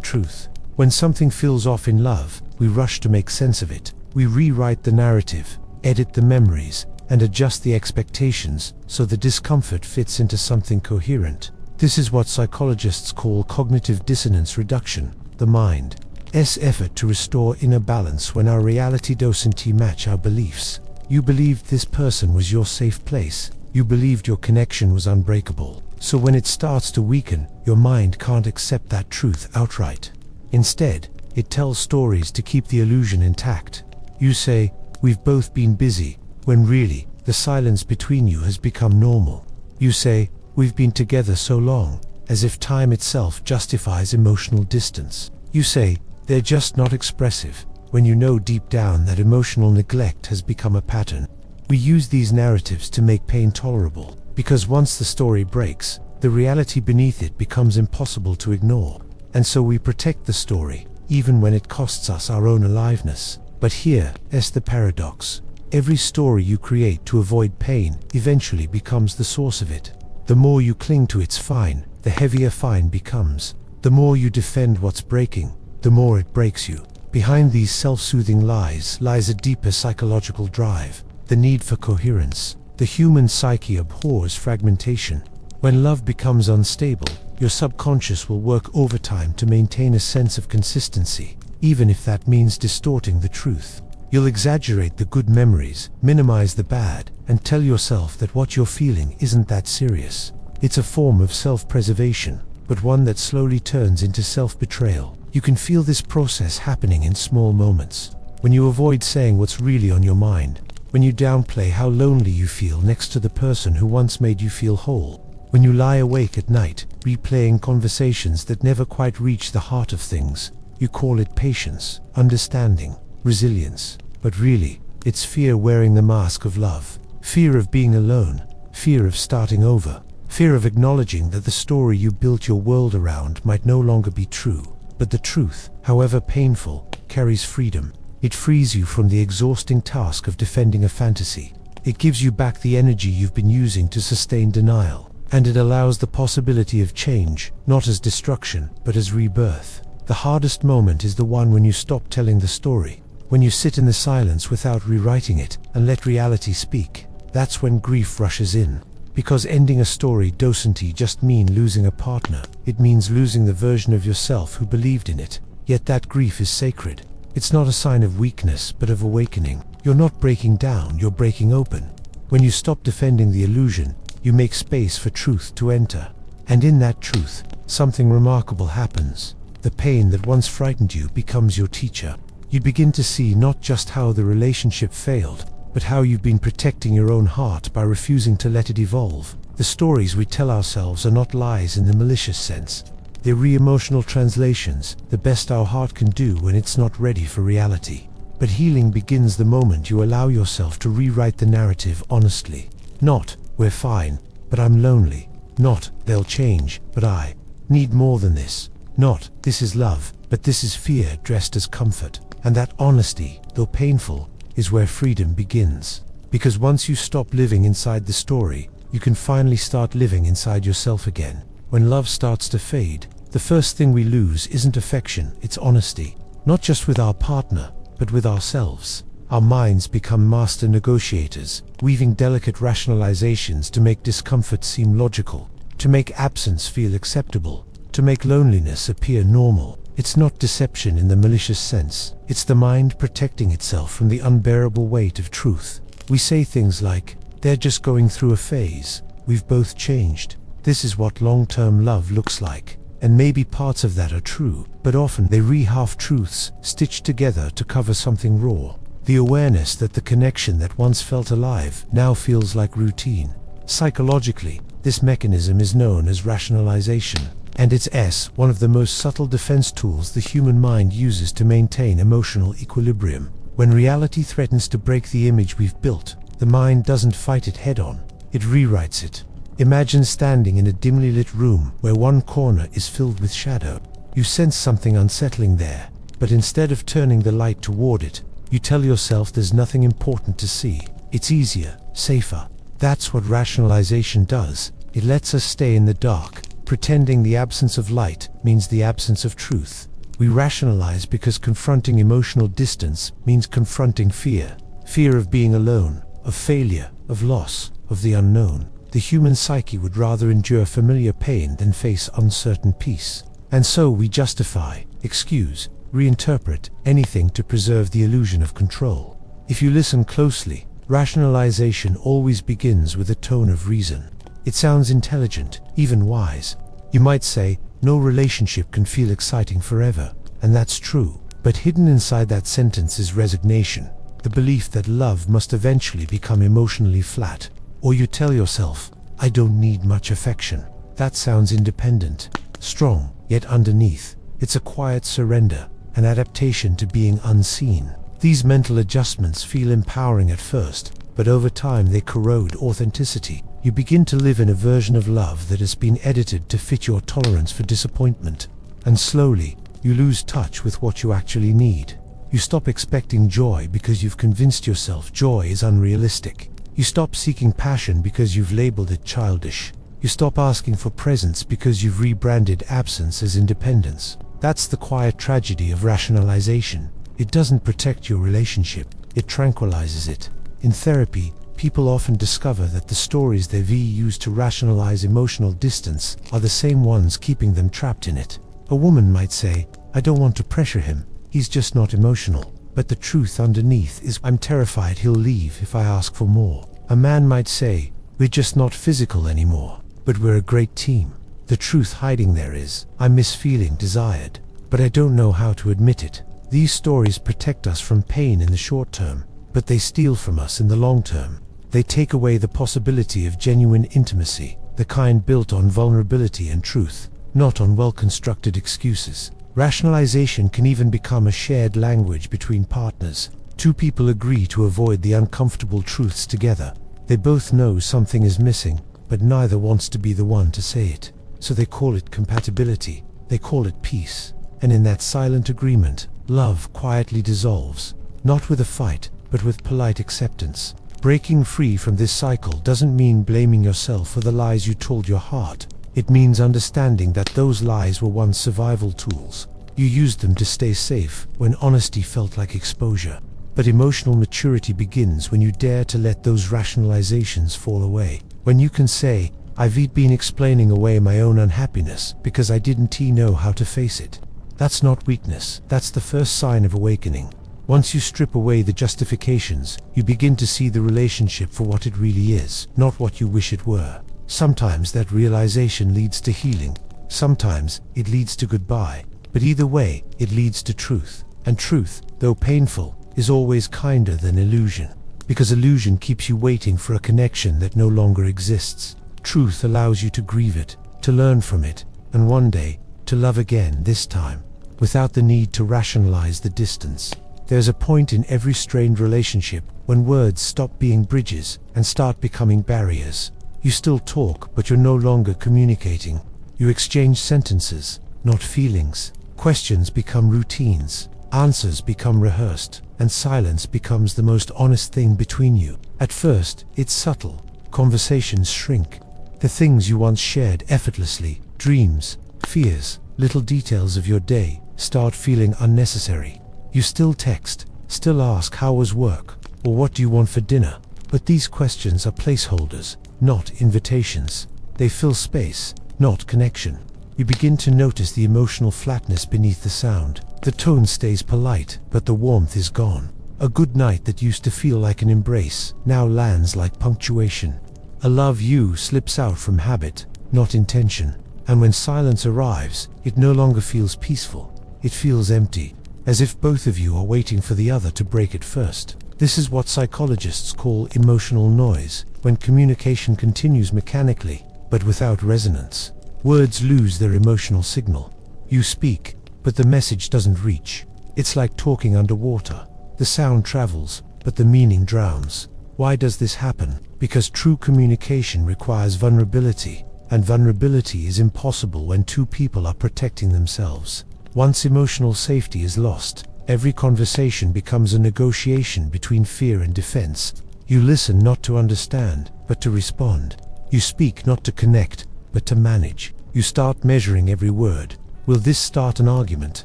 truth. When something feels off in love, we rush to make sense of it. We rewrite the narrative, edit the memories, and adjust the expectations so the discomfort fits into something coherent. This is what psychologists call cognitive dissonance reduction, the mind's effort to restore inner balance when our reality doesn't match our beliefs. You believed this person was your safe place. You believed your connection was unbreakable. So when it starts to weaken, your mind can't accept that truth outright. Instead, it tells stories to keep the illusion intact. You say, we've both been busy, when really, the silence between you has become normal. You say, we've been together so long, as if time itself justifies emotional distance. You say, they're just not expressive, when you know deep down that emotional neglect has become a pattern. We use these narratives to make pain tolerable, because once the story breaks, the reality beneath it becomes impossible to ignore. And so we protect the story, even when it costs us our own aliveness. But here's the paradox. Every story you create to avoid pain eventually becomes the source of it. The more you cling to its fine, the heavier fine becomes. The more you defend what's breaking, the more it breaks you. Behind these self-soothing lies lies a deeper psychological drive, the need for coherence. The human psyche abhors fragmentation. When love becomes unstable, your subconscious will work overtime to maintain a sense of consistency, even if that means distorting the truth. You'll exaggerate the good memories, minimize the bad, and tell yourself that what you're feeling isn't that serious. It's a form of self-preservation, but one that slowly turns into self-betrayal. You can feel this process happening in small moments. When you avoid saying what's really on your mind, when you downplay how lonely you feel next to the person who once made you feel whole, when you lie awake at night, replaying conversations that never quite reach the heart of things. You call it patience, understanding, resilience, but really, it's fear wearing the mask of love. Fear of being alone, fear of starting over, fear of acknowledging that the story you built your world around might no longer be true. But the truth, however painful, carries freedom. It frees you from the exhausting task of defending a fantasy. It gives you back the energy you've been using to sustain denial, and it allows the possibility of change, not as destruction, but as rebirth. The hardest moment is the one when you stop telling the story, when you sit in the silence without rewriting it, and let reality speak. That's when grief rushes in. Because ending a story doesn't just mean losing a partner, it means losing the version of yourself who believed in it. Yet that grief is sacred. It's not a sign of weakness, but of awakening. You're not breaking down, you're breaking open. When you stop defending the illusion, you make space for truth to enter. And in that truth, something remarkable happens. The pain that once frightened you becomes your teacher. You begin to see not just how the relationship failed, but how you've been protecting your own heart by refusing to let it evolve. The stories we tell ourselves are not lies in the malicious sense. They're re-emotional translations, the best our heart can do when it's not ready for reality. But healing begins the moment you allow yourself to rewrite the narrative honestly. Not, we're fine, but I'm lonely. Not, they'll change, but I need more than this. Not, this is love, but this is fear dressed as comfort. And that honesty, though painful, is where freedom begins. Because once you stop living inside the story, you can finally start living inside yourself again. When love starts to fade, the first thing we lose isn't affection, it's honesty. Not just with our partner, but with ourselves. Our minds become master negotiators, weaving delicate rationalizations to make discomfort seem logical, to make absence feel acceptable, to make loneliness appear normal. It's not deception in the malicious sense. It's the mind protecting itself from the unbearable weight of truth. We say things like, they're just going through a phase. We've both changed. This is what long-term love looks like. And maybe parts of that are true, but often they half-truths stitched together to cover something raw. The awareness that the connection that once felt alive now feels like routine. Psychologically, this mechanism is known as rationalization. And it's one of the most subtle defense tools the human mind uses to maintain emotional equilibrium. When reality threatens to break the image we've built, the mind doesn't fight it head-on. It rewrites it. Imagine standing in a dimly lit room where one corner is filled with shadow. You sense something unsettling there, but instead of turning the light toward it, you tell yourself there's nothing important to see. It's easier, safer. That's what rationalization does. It lets us stay in the dark, pretending the absence of light means the absence of truth. We rationalize because confronting emotional distance means confronting fear. Fear of being alone, of failure, of loss, of the unknown. The human psyche would rather endure familiar pain than face uncertain peace. And so we justify, excuse, reinterpret anything to preserve the illusion of control. If you listen closely, rationalization always begins with a tone of reason. It sounds intelligent, even wise. You might say, no relationship can feel exciting forever, and that's true. But hidden inside that sentence is resignation, the belief that love must eventually become emotionally flat. Or you tell yourself, I don't need much affection. That sounds independent, strong, yet underneath, it's a quiet surrender, an adaptation to being unseen. These mental adjustments feel empowering at first, but over time they corrode authenticity. You begin to live in a version of love that has been edited to fit your tolerance for disappointment. And slowly, you lose touch with what you actually need. You stop expecting joy because you've convinced yourself joy is unrealistic. You stop seeking passion because you've labeled it childish. You stop asking for presence because you've rebranded absence as independence. That's the quiet tragedy of rationalization. It doesn't protect your relationship, it tranquilizes it. In therapy, people often discover that the stories they've used to rationalize emotional distance are the same ones keeping them trapped in it. A woman might say, "I don't want to pressure him, he's just not emotional." But the truth underneath is, "I'm terrified he'll leave if I ask for more." A man might say, "We're just not physical anymore, but we're a great team." The truth hiding there is, "I miss feeling desired, but I don't know how to admit it." These stories protect us from pain in the short term, but they steal from us in the long term. They take away the possibility of genuine intimacy, the kind built on vulnerability and truth, not on well-constructed excuses. Rationalization can even become a shared language between partners. Two people agree to avoid the uncomfortable truths together. They both know something is missing, but neither wants to be the one to say it. So they call it compatibility, they call it peace. And in that silent agreement, love quietly dissolves, not with a fight, but with polite acceptance. Breaking free from this cycle doesn't mean blaming yourself for the lies you told your heart. It means understanding that those lies were once survival tools. You used them to stay safe when honesty felt like exposure. But emotional maturity begins when you dare to let those rationalizations fall away. When you can say, "I've been explaining away my own unhappiness because I didn't know how to face it." That's not weakness, that's the first sign of awakening. Once you strip away the justifications, you begin to see the relationship for what it really is, not what you wish it were. Sometimes that realization leads to healing, sometimes it leads to goodbye, but either way, it leads to truth. And truth, though painful, is always kinder than illusion, because illusion keeps you waiting for a connection that no longer exists. Truth allows you to grieve it, to learn from it, and one day, to love again, this time, without the need to rationalize the distance. There's a point in every strained relationship when words stop being bridges and start becoming barriers. You still talk, but you're no longer communicating. You exchange sentences, not feelings. Questions become routines, answers become rehearsed, and silence becomes the most honest thing between you. At first, it's subtle. Conversations shrink. The things you once shared effortlessly, dreams, fears, little details of your day, start feeling unnecessary. You still text, still ask how was work, or what do you want for dinner, but these questions are placeholders, not invitations. They fill space, not connection. You begin to notice the emotional flatness beneath the sound. The tone stays polite, but the warmth is gone. A good night that used to feel like an embrace now lands like punctuation. A love you slips out from habit, not intention. And when silence arrives, it no longer feels peaceful. It feels empty, as if both of you are waiting for the other to break it first. This is what psychologists call emotional noise, when communication continues mechanically, but without resonance. Words lose their emotional signal. You speak, but the message doesn't reach. It's like talking underwater. The sound travels, but the meaning drowns. Why does this happen? Because true communication requires vulnerability, and vulnerability is impossible when two people are protecting themselves. Once emotional safety is lost, every conversation becomes a negotiation between fear and defense. You listen not to understand, but to respond. You speak not to connect, but to manage. You start measuring every word. Will this start an argument?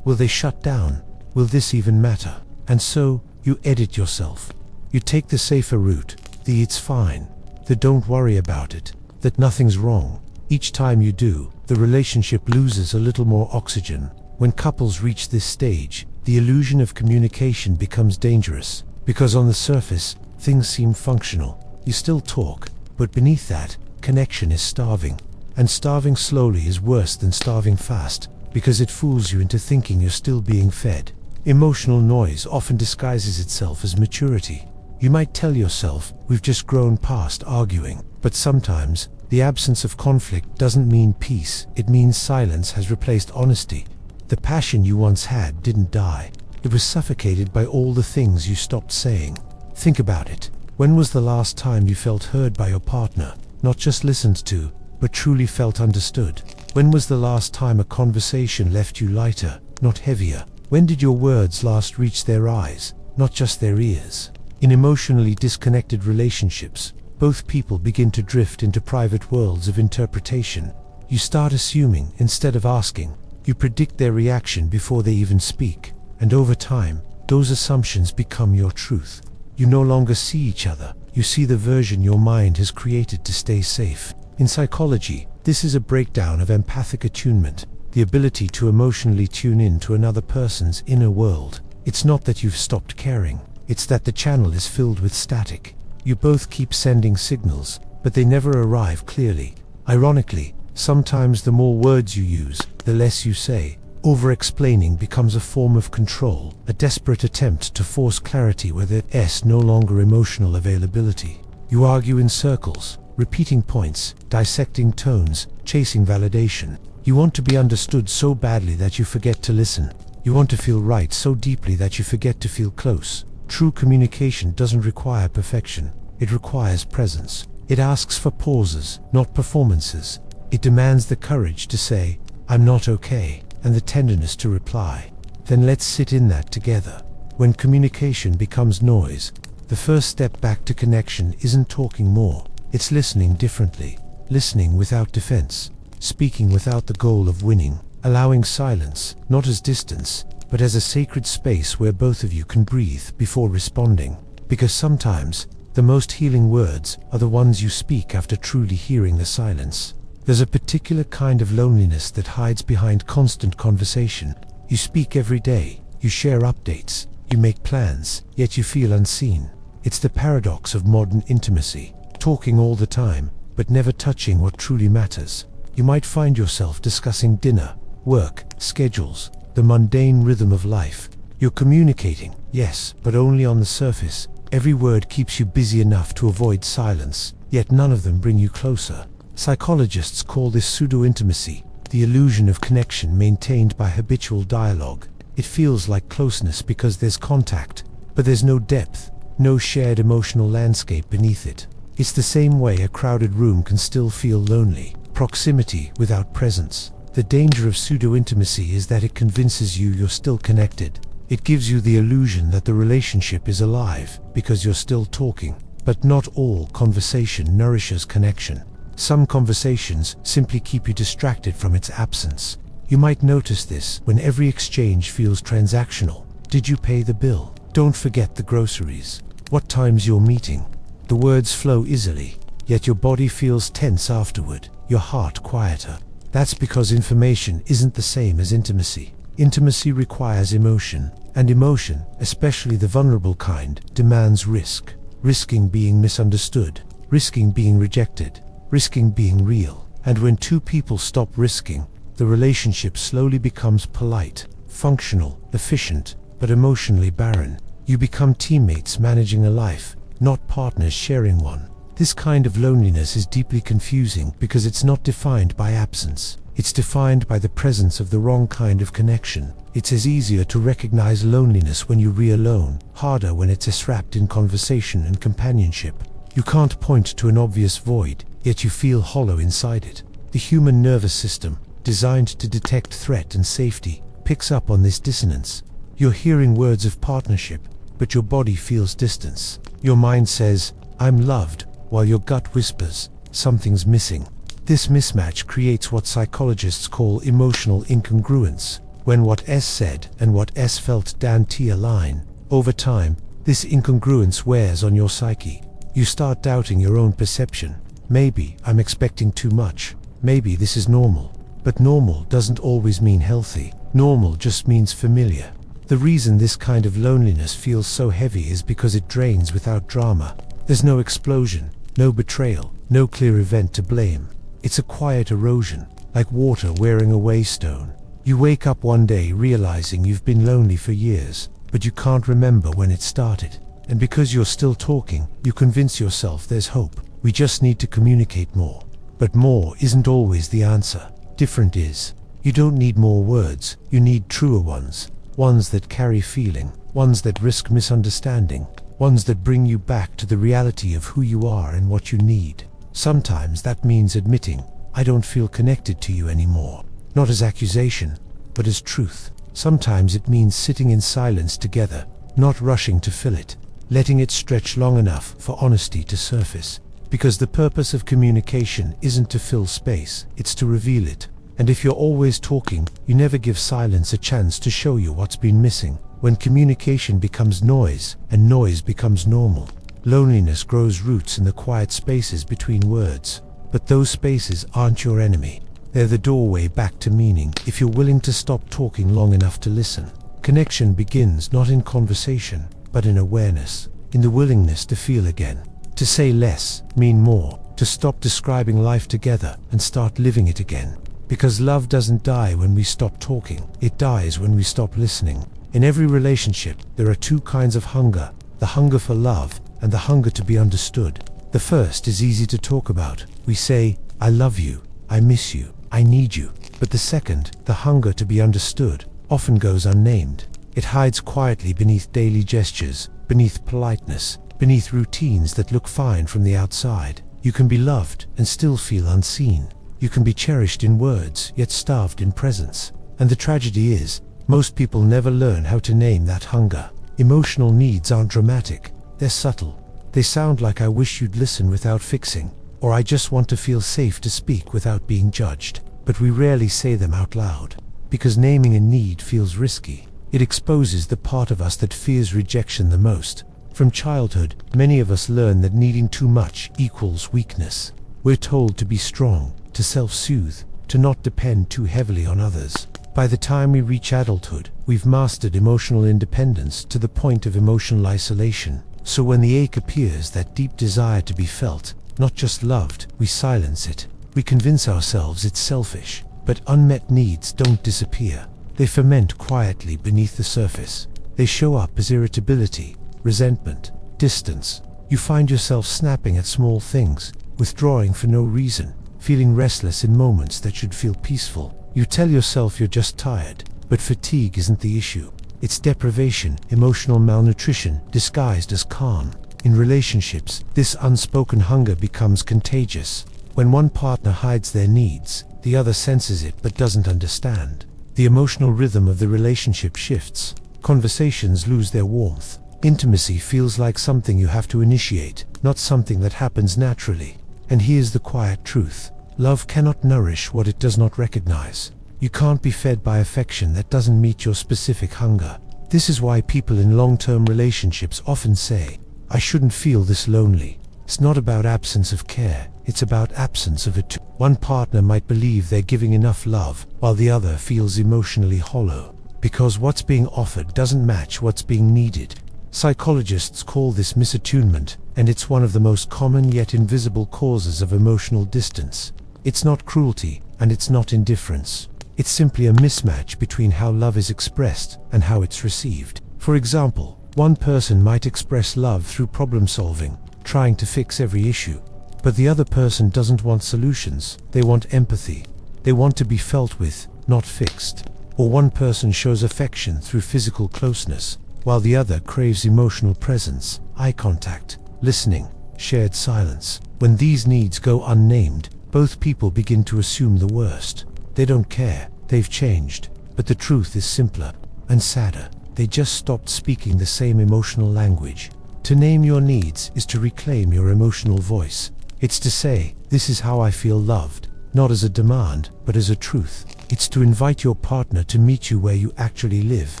Will they shut down? Will this even matter? And so, you edit yourself. You take the safer route, the "it's fine," the "don't worry about it," that "nothing's wrong." Each time you do, the relationship loses a little more oxygen. When couples reach this stage, the illusion of communication becomes dangerous, because on the surface, things seem functional. You still talk, but beneath that, connection is starving. And starving slowly is worse than starving fast, because it fools you into thinking you're still being fed. Emotional noise often disguises itself as maturity. You might tell yourself, "We've just grown past arguing," but sometimes, The absence of conflict doesn't mean peace, it means silence has replaced honesty. The passion you once had didn't die. It was suffocated by all the things you stopped saying. Think about it. When was the last time you felt heard by your partner? Not just listened to, but truly felt understood? When was the last time a conversation left you lighter, not heavier? When did your words last reach their eyes, not just their ears? In emotionally disconnected relationships, both people begin to drift into private worlds of interpretation. You start assuming instead of asking. You predict their reaction before they even speak. And over time, those assumptions become your truth. You no longer see each other. You see the version your mind has created to stay safe. In psychology, this is a breakdown of empathic attunement, the ability to emotionally tune in to another person's inner world. It's not that you've stopped caring. It's that the channel is filled with static. You both keep sending signals, but they never arrive clearly. Ironically, sometimes the more words you use, the less you say. Over-explaining becomes a form of control, a desperate attempt to force clarity where there's no longer emotional availability. You argue in circles, repeating points, dissecting tones, chasing validation. You want to be understood so badly that you forget to listen. You want to feel right so deeply that you forget to feel close. True communication doesn't require perfection. It requires presence. It asks for pauses, not performances. It demands the courage to say, "I'm not okay," and the tenderness to reply, "Then let's sit in that together." When communication becomes noise, the first step back to connection isn't talking more. It's listening differently. Listening without defense. Speaking without the goal of winning. Allowing silence, not as distance, but as a sacred space where both of you can breathe before responding. Because sometimes, the most healing words are the ones you speak after truly hearing the silence. There's a particular kind of loneliness that hides behind constant conversation. You speak every day, you share updates, you make plans, yet you feel unseen. It's the paradox of modern intimacy, talking all the time, but never touching what truly matters. You might find yourself discussing dinner, work, schedules, the mundane rhythm of life. You're communicating, yes, but only on the surface. Every word keeps you busy enough to avoid silence, yet none of them bring you closer. Psychologists call this pseudo-intimacy, the illusion of connection maintained by habitual dialogue. It feels like closeness because there's contact, but there's no depth, no shared emotional landscape beneath it. It's the same way a crowded room can still feel lonely, proximity without presence. The danger of pseudo-intimacy is that it convinces you you're still connected. It gives you the illusion that the relationship is alive because you're still talking. But not all conversation nourishes connection. Some conversations simply keep you distracted from its absence. You might notice this when every exchange feels transactional. Did you pay the bill? Don't forget the groceries. What time's your meeting? The words flow easily, yet your body feels tense afterward, your heart quieter. That's because information isn't the same as intimacy. Intimacy requires emotion, and emotion, especially the vulnerable kind, demands risk. Risking being misunderstood, risking being rejected, risking being real. And when two people stop risking, the relationship slowly becomes polite, functional, efficient, but emotionally barren. You become teammates managing a life, not partners sharing one. This kind of loneliness is deeply confusing because it's not defined by absence. It's defined by the presence of the wrong kind of connection. It's as easier to recognize loneliness when you're alone, harder when it's wrapped in conversation and companionship. You can't point to an obvious void, yet you feel hollow inside it. The human nervous system, designed to detect threat and safety, picks up on this dissonance. You're hearing words of partnership, but your body feels distance. Your mind says, "I'm loved," while your gut whispers, "Something's missing." This mismatch creates what psychologists call emotional incongruence, when what S said and what S felt don't align. Over time, this incongruence wears on your psyche. You start doubting your own perception. Maybe I'm expecting too much. Maybe this is normal. But normal doesn't always mean healthy. Normal just means familiar. The reason this kind of loneliness feels so heavy is because it drains without drama. There's no explosion, no betrayal, no clear event to blame. It's a quiet erosion, like water wearing away stone. You wake up one day realizing you've been lonely for years, but you can't remember when it started. And because you're still talking, you convince yourself there's hope. We just need to communicate more. But more isn't always the answer. Different is. You don't need more words, you need truer ones. Ones that carry feeling, ones that risk misunderstanding, ones that bring you back to the reality of who you are and what you need. Sometimes that means admitting, I don't feel connected to you anymore. Not as accusation, but as truth. Sometimes it means sitting in silence together, not rushing to fill it, letting it stretch long enough for honesty to surface. Because the purpose of communication isn't to fill space, it's to reveal it. And if you're always talking, you never give silence a chance to show you what's been missing. When communication becomes noise, and noise becomes normal, loneliness grows roots in the quiet spaces between words. But those spaces aren't your enemy. They're the doorway back to meaning if you're willing to stop talking long enough to listen. Connection begins not in conversation, but in awareness, in the willingness to feel again. To say less, mean more, to stop describing life together and start living it again. Because love doesn't die when we stop talking, it dies when we stop listening. In every relationship, there are two kinds of hunger, the hunger for love and the hunger to be understood. The first is easy to talk about. We say, I love you, I miss you, I need you. But the second, the hunger to be understood, often goes unnamed. It hides quietly beneath daily gestures, beneath politeness, beneath routines that look fine from the outside. You can be loved and still feel unseen. You can be cherished in words, yet starved in presence. And the tragedy is, most people never learn how to name that hunger. Emotional needs aren't dramatic, they're subtle. They sound like I wish you'd listen without fixing, or I just want to feel safe to speak without being judged. But we rarely say them out loud, because naming a need feels risky. It exposes the part of us that fears rejection the most. From childhood, many of us learn that needing too much equals weakness. We're told to be strong, to self-soothe, to not depend too heavily on others. By the time we reach adulthood, we've mastered emotional independence to the point of emotional isolation. So when the ache appears, that deep desire to be felt, not just loved, we silence it. We convince ourselves it's selfish. But unmet needs don't disappear. They ferment quietly beneath the surface. They show up as irritability, resentment, distance. You find yourself snapping at small things, withdrawing for no reason, feeling restless in moments that should feel peaceful. You tell yourself you're just tired, but fatigue isn't the issue. It's deprivation, emotional malnutrition, disguised as calm. In relationships, this unspoken hunger becomes contagious. When one partner hides their needs, the other senses it but doesn't understand. The emotional rhythm of the relationship shifts. Conversations lose their warmth. Intimacy feels like something you have to initiate, not something that happens naturally. And here's the quiet truth. Love cannot nourish what it does not recognize. You can't be fed by affection that doesn't meet your specific hunger. This is why people in long-term relationships often say, I shouldn't feel this lonely. It's not about absence of care, it's about absence of it too. One partner might believe they're giving enough love, while the other feels emotionally hollow, because what's being offered doesn't match what's being needed. Psychologists call this misattunement, and it's one of the most common yet invisible causes of emotional distance. It's not cruelty, and it's not indifference. It's simply a mismatch between how love is expressed and how it's received. For example, one person might express love through problem solving, trying to fix every issue. But the other person doesn't want solutions, they want empathy. They want to be felt with, not fixed. Or one person shows affection through physical closeness, while the other craves emotional presence, eye contact, listening, shared silence. When these needs go unnamed, both people begin to assume the worst. They don't care, they've changed. But the truth is simpler and sadder. They just stopped speaking the same emotional language. To name your needs is to reclaim your emotional voice. It's to say, this is how I feel loved, not as a demand, but as a truth. It's to invite your partner to meet you where you actually live,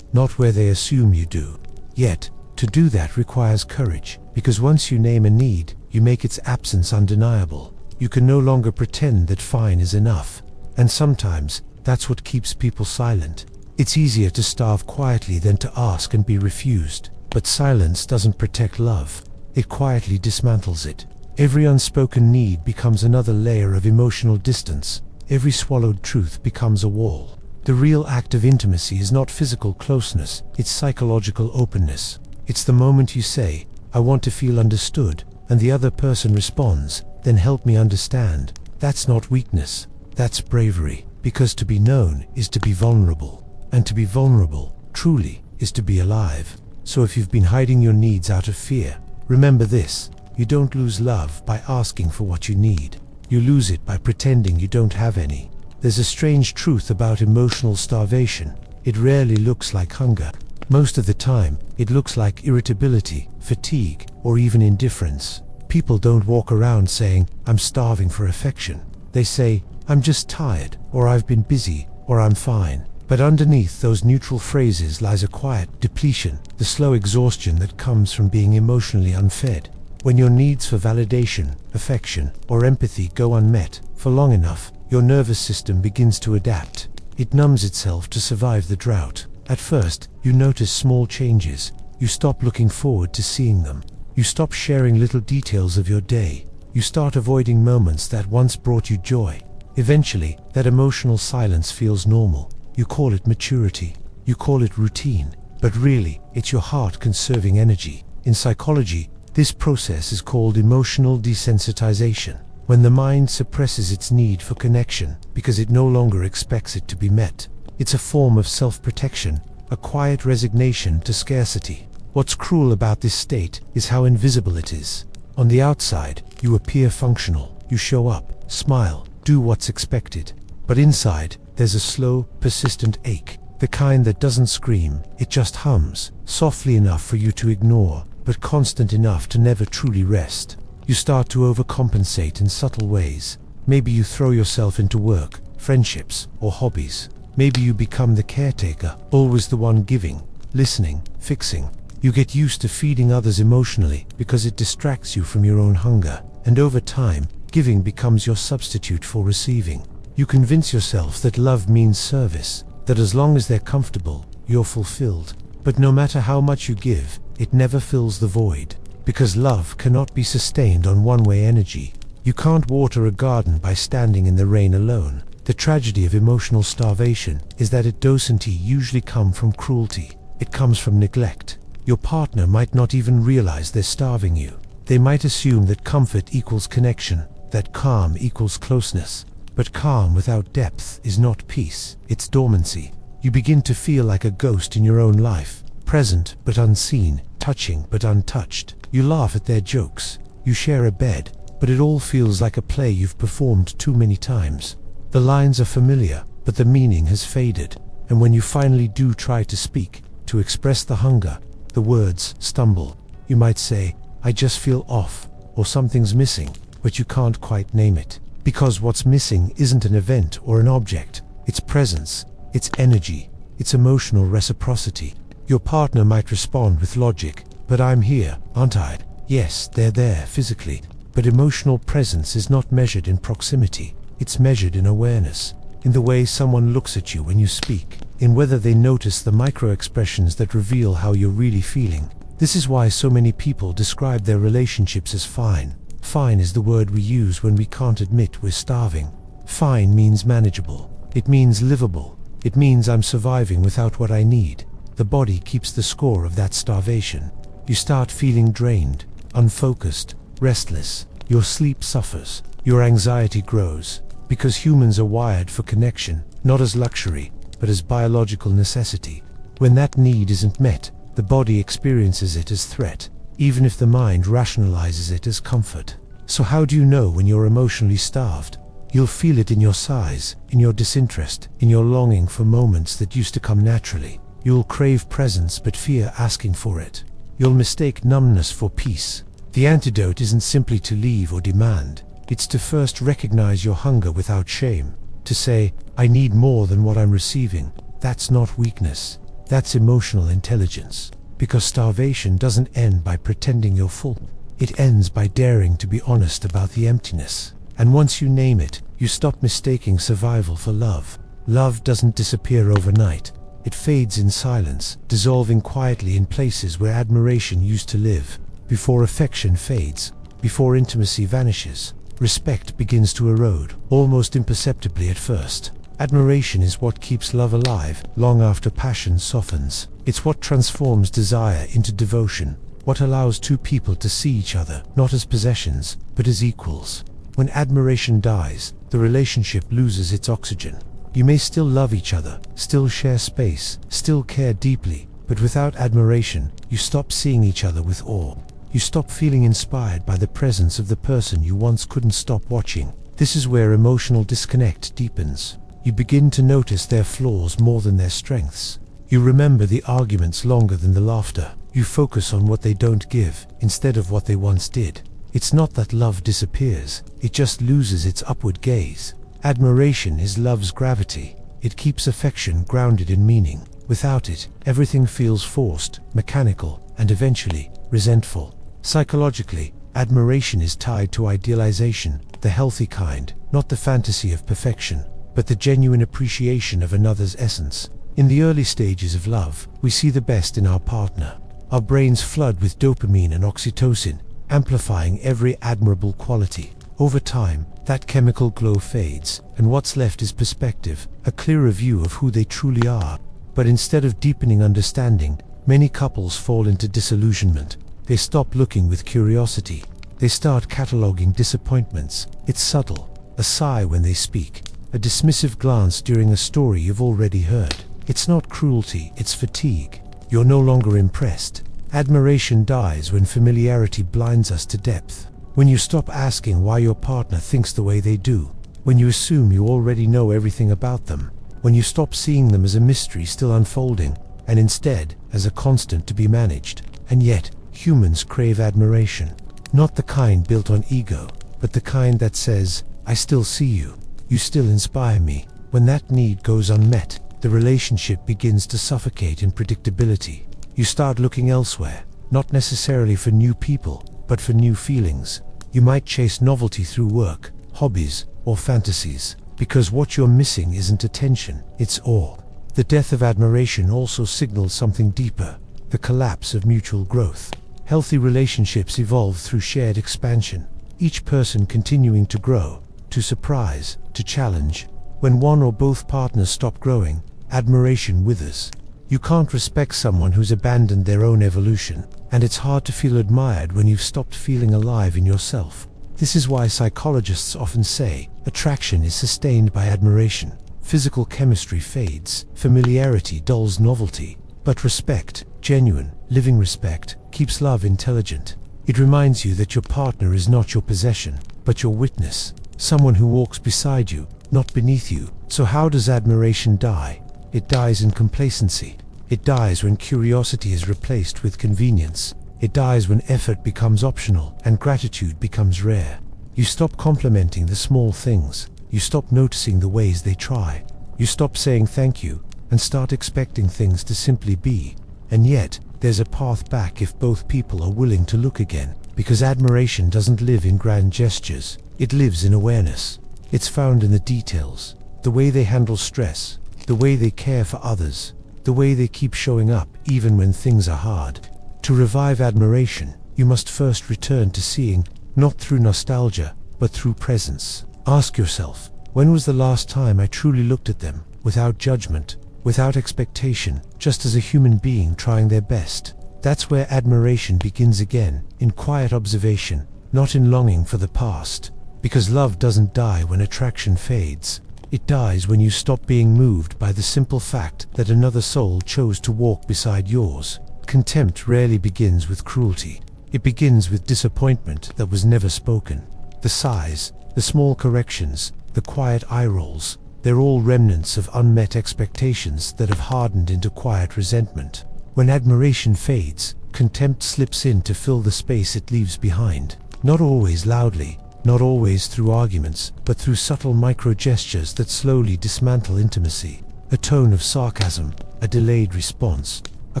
not where they assume you do. Yet, to do that requires courage, because once you name a need, you make its absence undeniable. You can no longer pretend that fine is enough. And sometimes, that's what keeps people silent. It's easier to starve quietly than to ask and be refused. But silence doesn't protect love. It quietly dismantles it. Every unspoken need becomes another layer of emotional distance. Every swallowed truth becomes a wall. The real act of intimacy is not physical closeness, it's psychological openness. It's the moment you say, I want to feel understood, and the other person responds, then help me understand. That's not weakness, that's bravery, because to be known is to be vulnerable, and to be vulnerable, truly, is to be alive. So if you've been hiding your needs out of fear, remember this: you don't lose love by asking for what you need. You lose it by pretending you don't have any. There's a strange truth about emotional starvation. It rarely looks like hunger. Most of the time, it looks like irritability, fatigue, or even indifference. People don't walk around saying, "I'm starving for affection." They say, "I'm just tired," or "I've been busy," or "I'm fine." But underneath those neutral phrases lies a quiet depletion, the slow exhaustion that comes from being emotionally unfed. When your needs for validation, affection, or empathy go unmet for long enough, your nervous system begins to adapt. It numbs itself to survive the drought. At first, you notice small changes. You stop looking forward to seeing them. You stop sharing little details of your day. You start avoiding moments that once brought you joy. Eventually, that emotional silence feels normal. You call it maturity. You call it routine. But really, it's your heart conserving energy. In psychology, this process is called emotional desensitization, when the mind suppresses its need for connection because it no longer expects it to be met. It's a form of self-protection, a quiet resignation to scarcity. What's cruel about this state is how invisible it is. On the outside, you appear functional. You show up, smile, do what's expected. But inside, there's a slow, persistent ache, the kind that doesn't scream, it just hums, softly enough for you to ignore, but constant enough to never truly rest. You start to overcompensate in subtle ways. Maybe you throw yourself into work, friendships, or hobbies. Maybe you become the caretaker, always the one giving, listening, fixing. You get used to feeding others emotionally because it distracts you from your own hunger, and over time, giving becomes your substitute for receiving. You convince yourself that love means service, that as long as they're comfortable, you're fulfilled. But no matter how much you give, it never fills the void, because love cannot be sustained on one-way energy. You can't water a garden by standing in the rain alone. The tragedy of emotional starvation is that it doesn't usually come from cruelty. It comes from neglect. Your partner might not even realize they're starving you. They might assume that comfort equals connection, that calm equals closeness. But calm without depth is not peace, it's dormancy. You begin to feel like a ghost in your own life, present but unseen, touching but untouched. You laugh at their jokes. You share a bed, but it all feels like a play you've performed too many times. The lines are familiar, but the meaning has faded. And when you finally do try to speak, to express the hunger, the words stumble. You might say, "I just feel off," or "something's missing," but you can't quite name it. Because what's missing isn't an event or an object. It's presence, it's energy, it's emotional reciprocity. Your partner might respond with logic, "But I'm here, aren't I?" Yes, they're there physically, but emotional presence is not measured in proximity. It's measured in awareness, in the way someone looks at you when you speak, in whether they notice the micro-expressions that reveal how you're really feeling. This is why so many people describe their relationships as fine. Fine is the word we use when we can't admit we're starving. Fine means manageable. It means livable. It means I'm surviving without what I need. The body keeps the score of that starvation. You start feeling drained, unfocused, restless. Your sleep suffers. Your anxiety grows. Because humans are wired for connection, not as luxury, but as biological necessity. When that need isn't met, the body experiences it as threat, even if the mind rationalizes it as comfort. So how do you know when you're emotionally starved? You'll feel it in your sighs, in your disinterest, in your longing for moments that used to come naturally. You'll crave presence but fear asking for it. You'll mistake numbness for peace. The antidote isn't simply to leave or demand. It's to first recognize your hunger without shame. To say, "I need more than what I'm receiving." That's not weakness. That's emotional intelligence. Because starvation doesn't end by pretending you're full. It ends by daring to be honest about the emptiness. And once you name it, you stop mistaking survival for love. Love doesn't disappear overnight. It fades in silence, dissolving quietly in places where admiration used to live. Before affection fades, before intimacy vanishes, respect begins to erode, almost imperceptibly at first. Admiration is what keeps love alive long after passion softens. It's what transforms desire into devotion, what allows two people to see each other not as possessions, but as equals. When admiration dies, the relationship loses its oxygen. You may still love each other, still share space, still care deeply, but without admiration, you stop seeing each other with awe. You stop feeling inspired by the presence of the person you once couldn't stop watching. This is where emotional disconnect deepens. You begin to notice their flaws more than their strengths. You remember the arguments longer than the laughter. You focus on what they don't give, instead of what they once did. It's not that love disappears, it just loses its upward gaze. Admiration is love's gravity. It keeps affection grounded in meaning. Without it, everything feels forced, mechanical, and eventually, resentful. Psychologically, admiration is tied to idealization, the healthy kind, not the fantasy of perfection, but the genuine appreciation of another's essence. In the early stages of love, we see the best in our partner. Our brains flood with dopamine and oxytocin, amplifying every admirable quality. Over time, that chemical glow fades, and what's left is perspective, a clearer view of who they truly are. But instead of deepening understanding, many couples fall into disillusionment. They stop looking with curiosity. They start cataloging disappointments. It's subtle, a sigh when they speak, a dismissive glance during a story you've already heard. It's not cruelty, it's fatigue. You're no longer impressed. Admiration dies when familiarity blinds us to depth. When you stop asking why your partner thinks the way they do. When you assume you already know everything about them. When you stop seeing them as a mystery still unfolding, and instead as a constant to be managed. And yet, humans crave admiration. Not the kind built on ego, but the kind that says, I still see you. You still inspire me. When that need goes unmet, the relationship begins to suffocate in predictability. You start looking elsewhere, not necessarily for new people, but for new feelings. You might chase novelty through work, hobbies, or fantasies, because what you're missing isn't attention, it's awe. The death of admiration also signals something deeper, the collapse of mutual growth. Healthy relationships evolve through shared expansion, each person continuing to grow, to surprise, to challenge. When one or both partners stop growing, admiration withers. You can't respect someone who's abandoned their own evolution, and it's hard to feel admired when you've stopped feeling alive in yourself. This is why psychologists often say, attraction is sustained by admiration. Physical chemistry fades, familiarity dulls novelty, but respect, genuine, living respect, keeps love intelligent. It reminds you that your partner is not your possession, but your witness, someone who walks beside you, not beneath you. So how does admiration die? It dies in complacency. It dies when curiosity is replaced with convenience. It dies when effort becomes optional and gratitude becomes rare. You stop complimenting the small things. You stop noticing the ways they try. You stop saying thank you and start expecting things to simply be. And yet, there's a path back if both people are willing to look again, because admiration doesn't live in grand gestures. It lives in awareness. It's found in the details, the way they handle stress, the way they care for others, the way they keep showing up even when things are hard. To revive admiration, you must first return to seeing, not through nostalgia, but through presence. Ask yourself, when was the last time I truly looked at them, without judgment, without expectation, just as a human being trying their best? That's where admiration begins again, in quiet observation, not in longing for the past. Because love doesn't die when attraction fades. It dies when you stop being moved by the simple fact that another soul chose to walk beside yours. Contempt rarely begins with cruelty. It begins with disappointment that was never spoken. The sighs, the small corrections, the quiet eye rolls, they're all remnants of unmet expectations that have hardened into quiet resentment. When admiration fades, contempt slips in to fill the space it leaves behind. Not always loudly, not always through arguments, but through subtle micro-gestures that slowly dismantle intimacy. A tone of sarcasm, a delayed response, a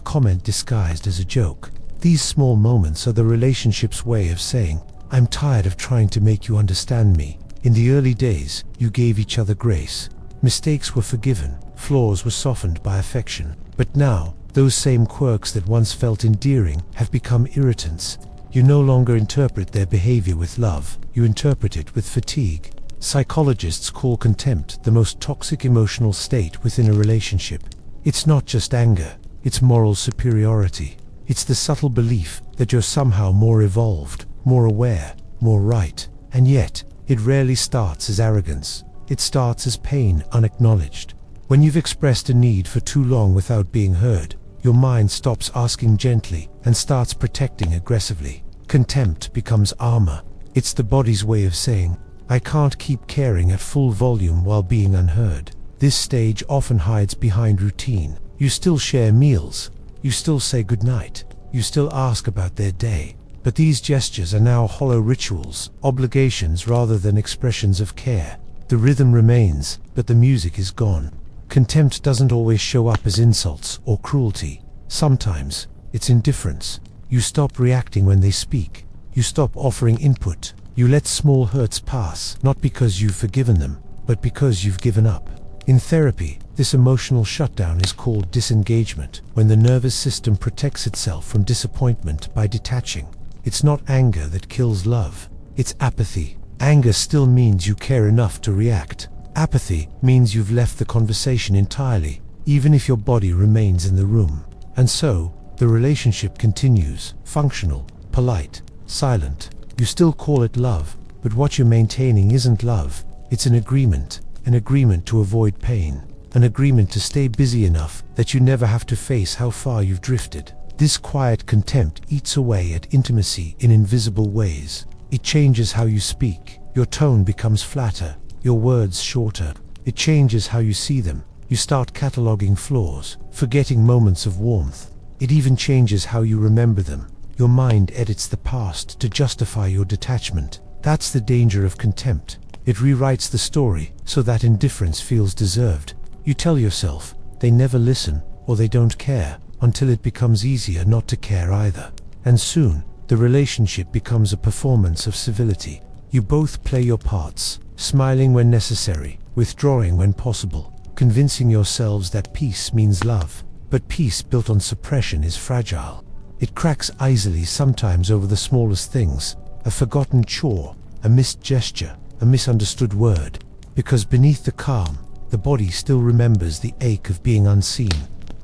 comment disguised as a joke. These small moments are the relationship's way of saying, I'm tired of trying to make you understand me. In the early days, you gave each other grace. Mistakes were forgiven, flaws were softened by affection. But now, those same quirks that once felt endearing have become irritants. You no longer interpret their behavior with love, you interpret it with fatigue. Psychologists call contempt the most toxic emotional state within a relationship. It's not just anger, it's moral superiority. It's the subtle belief that you're somehow more evolved, more aware, more right. And yet, It rarely starts as arrogance. It starts as pain unacknowledged. When you've expressed a need for too long without being heard, your mind stops asking gently and starts protecting aggressively. Contempt becomes armor. It's the body's way of saying, I can't keep caring at full volume while being unheard. This stage often hides behind routine. You still share meals. You still say goodnight. You still ask about their day. But these gestures are now hollow rituals, obligations rather than expressions of care. The rhythm remains, but the music is gone. Contempt doesn't always show up as insults or cruelty. Sometimes, it's indifference. You stop reacting when they speak. You stop offering input. You let small hurts pass, not because you've forgiven them, but because you've given up. In therapy, this emotional shutdown is called disengagement, when the nervous system protects itself from disappointment by detaching. It's not anger that kills love. It's apathy. Anger still means you care enough to react. Apathy means you've left the conversation entirely, even if your body remains in the room. And so, the relationship continues, functional, polite, silent. You still call it love, but what you're maintaining isn't love. It's an agreement to avoid pain, an agreement to stay busy enough that you never have to face how far you've drifted. This quiet contempt eats away at intimacy in invisible ways. It changes how you speak. Your tone becomes flatter, your words shorter. It changes how you see them. You start cataloging flaws, forgetting moments of warmth. It even changes how you remember them. Your mind edits the past to justify your detachment. That's the danger of contempt. It rewrites the story so that indifference feels deserved. You tell yourself, they never listen, or they don't care, until it becomes easier not to care either. And soon, the relationship becomes a performance of civility. You both play your parts, smiling when necessary, withdrawing when possible, convincing yourselves that peace means love. But peace built on suppression is fragile. It cracks easily, sometimes over the smallest things, a forgotten chore, a missed gesture, a misunderstood word. Because beneath the calm, the body still remembers the ache of being unseen.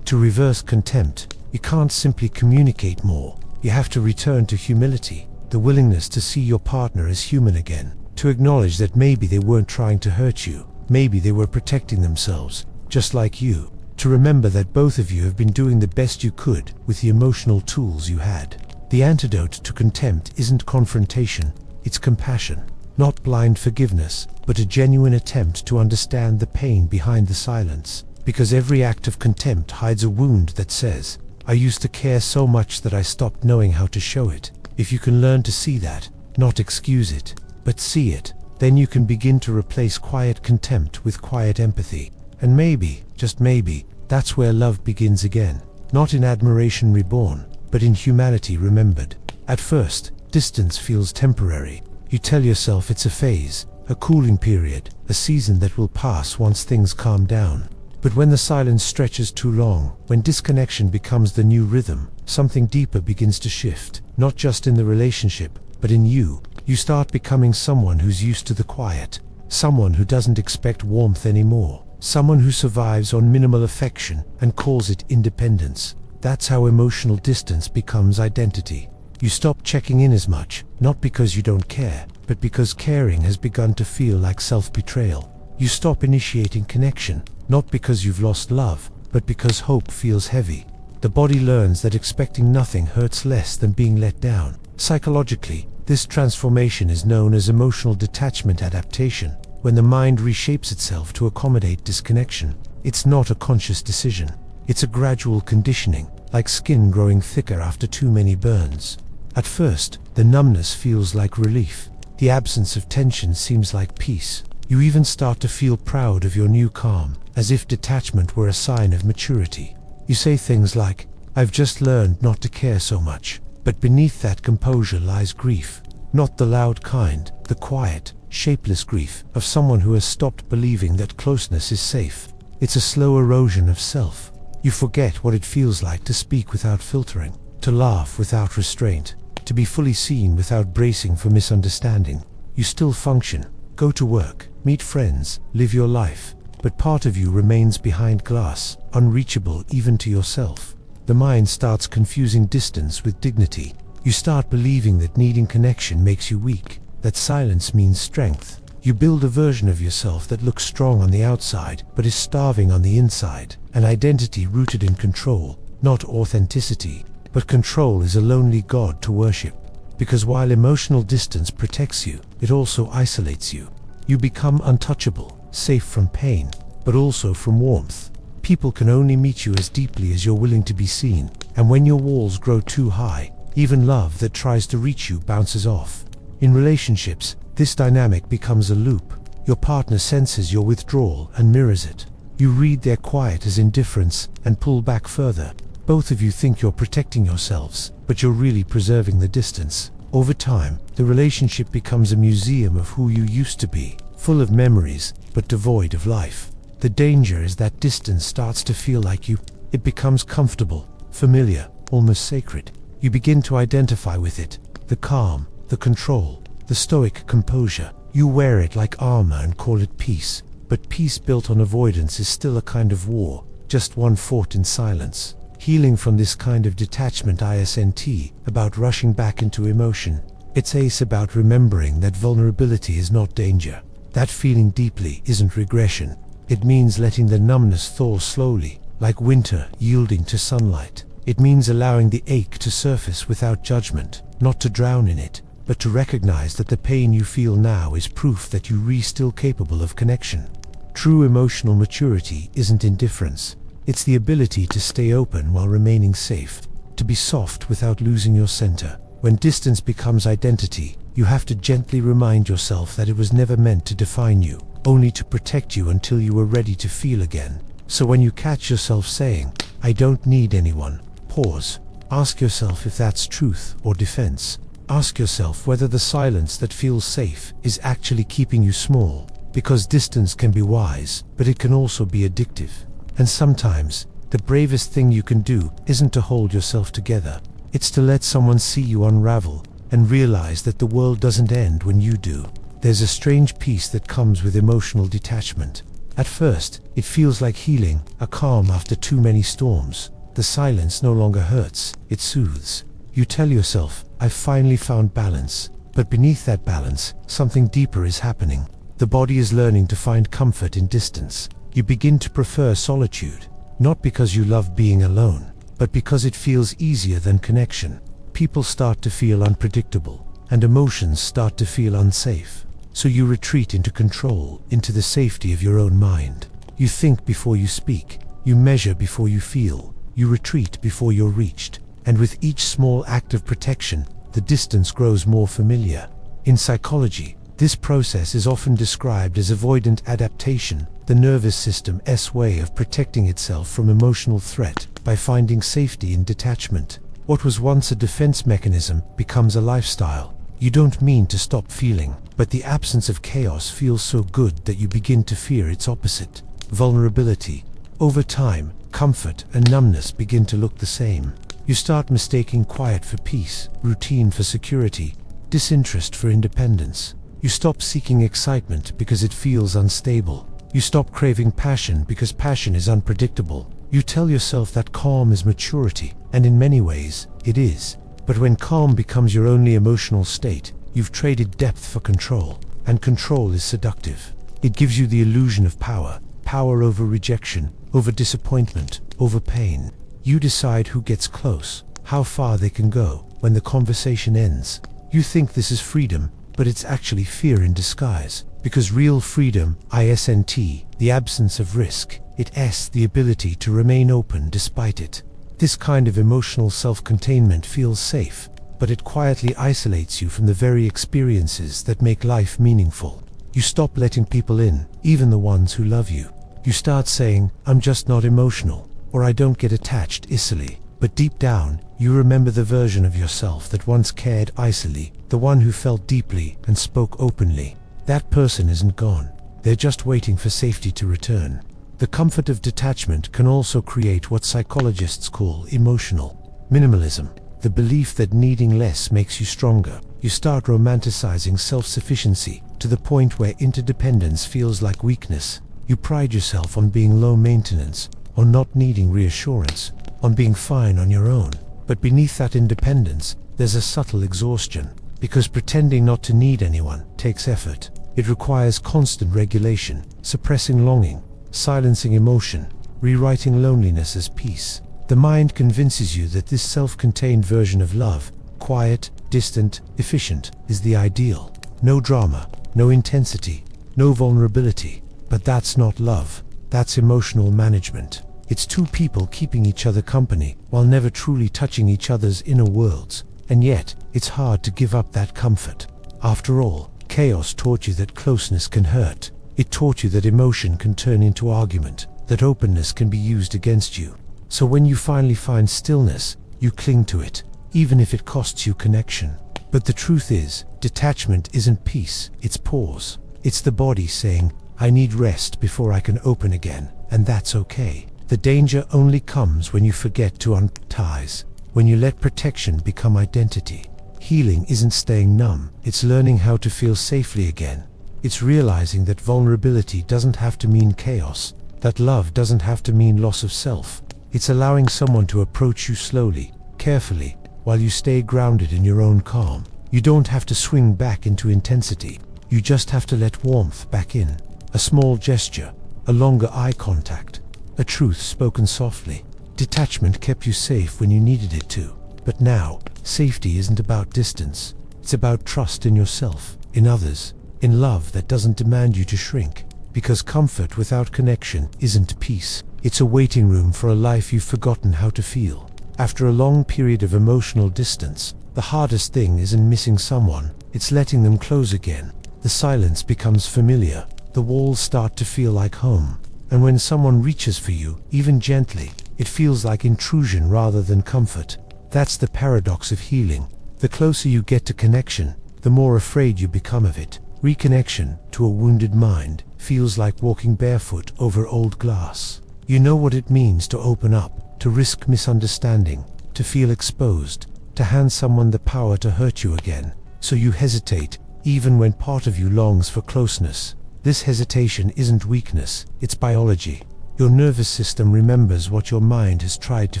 To reverse contempt, you can't simply communicate more. You have to return to humility, the willingness to see your partner as human again, to acknowledge that maybe they weren't trying to hurt you, maybe they were protecting themselves, just like you, to remember that both of you have been doing the best you could with the emotional tools you had. The antidote to contempt isn't confrontation, it's compassion, not blind forgiveness, but a genuine attempt to understand the pain behind the silence, because every act of contempt hides a wound that says, I used to care so much that I stopped knowing how to show it. If you can learn to see that, not excuse it, but see it, then you can begin to replace quiet contempt with quiet empathy. And maybe, just maybe, that's where love begins again. Not in admiration reborn, but in humanity remembered. At first, distance feels temporary. You tell yourself it's a phase, a cooling period, a season that will pass once things calm down. But when the silence stretches too long, when disconnection becomes the new rhythm, something deeper begins to shift, not just in the relationship, but in you. You start becoming someone who's used to the quiet, someone who doesn't expect warmth anymore, someone who survives on minimal affection and calls it independence. That's how emotional distance becomes identity. You stop checking in as much, not because you don't care, but because caring has begun to feel like self-betrayal. You stop initiating connection, not because you've lost love, but because hope feels heavy. The body learns that expecting nothing hurts less than being let down. Psychologically, this transformation is known as emotional detachment adaptation. When the mind reshapes itself to accommodate disconnection, it's not a conscious decision. It's a gradual conditioning, like skin growing thicker after too many burns. At first, the numbness feels like relief. The absence of tension seems like peace. You even start to feel proud of your new calm, as if detachment were a sign of maturity. You say things like, I've just learned not to care so much. But beneath that composure lies grief. Not the loud kind, the quiet, shapeless grief of someone who has stopped believing that closeness is safe. It's a slow erosion of self. You forget what it feels like to speak without filtering, to laugh without restraint, to be fully seen without bracing for misunderstanding. You still function, go to work, meet friends, live your life, but part of you remains behind glass, unreachable even to yourself. The mind starts confusing distance with dignity. You start believing that needing connection makes you weak, that silence means strength. You build a version of yourself that looks strong on the outside, but is starving on the inside. An identity rooted in control, not authenticity. But control is a lonely god to worship. Because while emotional distance protects you, it also isolates you. You become untouchable, safe from pain, but also from warmth. People can only meet you as deeply as you're willing to be seen. And when your walls grow too high, even love that tries to reach you bounces off. In relationships, this dynamic becomes a loop. Your partner senses your withdrawal and mirrors it. You read their quiet as indifference and pull back further. Both of you think you're protecting yourselves, but you're really preserving the distance. Over time, the relationship becomes a museum of who you used to be, full of memories, but devoid of life. The danger is that distance starts to feel like you. It becomes comfortable, familiar, almost sacred. You begin to identify with it. The calm, the control, the stoic composure. You wear it like armor and call it peace. But peace built on avoidance is still a kind of war, just one fought in silence. Healing from this kind of detachment isn't about rushing back into emotion. It's about remembering that vulnerability is not danger. That feeling deeply isn't regression. It means letting the numbness thaw slowly, like winter yielding to sunlight. It means allowing the ache to surface without judgment, not to drown in it, but to recognize that the pain you feel now is proof that you're still capable of connection. True emotional maturity isn't indifference. It's the ability to stay open while remaining safe, to be soft without losing your center. When distance becomes identity, you have to gently remind yourself that it was never meant to define you, only to protect you until you were ready to feel again. So when you catch yourself saying, "I don't need anyone," pause. Ask yourself if that's truth or defense. Ask yourself whether the silence that feels safe is actually keeping you small. Because distance can be wise, but it can also be addictive. And sometimes, the bravest thing you can do isn't to hold yourself together. It's to let someone see you unravel and realize that the world doesn't end when you do. There's a strange peace that comes with emotional detachment. At first, it feels like healing, a calm after too many storms. The silence no longer hurts, it soothes. You tell yourself, "I've finally found balance." But beneath that balance, something deeper is happening. The body is learning to find comfort in distance. You begin to prefer solitude, not because you love being alone, but because it feels easier than connection. People start to feel unpredictable, and emotions start to feel unsafe. So you retreat into control, into the safety of your own mind. You think before you speak, you measure before you feel, you retreat before you're reached. And with each small act of protection, the distance grows more familiar. In psychology, this process is often described as avoidant adaptation, the nervous system's way of protecting itself from emotional threat by finding safety in detachment. What was once a defense mechanism becomes a lifestyle. You don't mean to stop feeling, but the absence of chaos feels so good that you begin to fear its opposite, vulnerability. Over time, comfort and numbness begin to look the same. You start mistaking quiet for peace, routine for security, disinterest for independence. You stop seeking excitement because it feels unstable. You stop craving passion because passion is unpredictable. You tell yourself that calm is maturity, and in many ways, it is. But when calm becomes your only emotional state, you've traded depth for control, and control is seductive. It gives you the illusion of power, power over rejection, over disappointment, over pain. You decide who gets close, how far they can go, when the conversation ends. You think this is freedom, but it's actually fear in disguise. Because real freedom, the absence of risk, it's the ability to remain open despite it. This kind of emotional self-containment feels safe, but it quietly isolates you from the very experiences that make life meaningful. You stop letting people in, even the ones who love you. You start saying, "I'm just not emotional," or "I don't get attached easily." But deep down, you remember the version of yourself that once cared easily, the one who felt deeply and spoke openly. That person isn't gone. They're just waiting for safety to return. The comfort of detachment can also create what psychologists call emotional minimalism, the belief that needing less makes you stronger. You start romanticizing self-sufficiency to the point where interdependence feels like weakness. You pride yourself on being low maintenance, on not needing reassurance, on being fine on your own. But beneath that independence, there's a subtle exhaustion, because pretending not to need anyone takes effort. It requires constant regulation, suppressing longing, silencing emotion, rewriting loneliness as peace. The mind convinces you that this self-contained version of love, quiet, distant, efficient, is the ideal. No drama, no intensity, no vulnerability. But that's not love. That's emotional management. It's two people keeping each other company while never truly touching each other's inner worlds. And yet, it's hard to give up that comfort. After all, chaos taught you that closeness can hurt. It taught you that emotion can turn into argument, that openness can be used against you. So when you finally find stillness, you cling to it, even if it costs you connection. But the truth is, detachment isn't peace, it's pause. It's the body saying, I need rest before I can open again, and that's okay. The danger only comes when you forget to unties, when you let protection become identity. Healing isn't staying numb, it's learning how to feel safely again. It's realizing that vulnerability doesn't have to mean chaos, that love doesn't have to mean loss of self. It's allowing someone to approach you slowly, carefully, while you stay grounded in your own calm. You don't have to swing back into intensity. You just have to let warmth back in. A small gesture, a longer eye contact, a truth spoken softly. Detachment kept you safe when you needed it to. But now, safety isn't about distance. It's about trust in yourself, in others, in love that doesn't demand you to shrink. Because comfort without connection isn't peace. It's a waiting room for a life you've forgotten how to feel. After a long period of emotional distance, the hardest thing isn't missing someone, it's letting them close again. The silence becomes familiar, the walls start to feel like home. And when someone reaches for you, even gently, it feels like intrusion rather than comfort. That's the paradox of healing. The closer you get to connection, the more afraid you become of it. Reconnection, to a wounded mind, feels like walking barefoot over old glass. You know what it means to open up, to risk misunderstanding, to feel exposed, to hand someone the power to hurt you again. So you hesitate, even when part of you longs for closeness. This hesitation isn't weakness, it's biology. Your nervous system remembers what your mind has tried to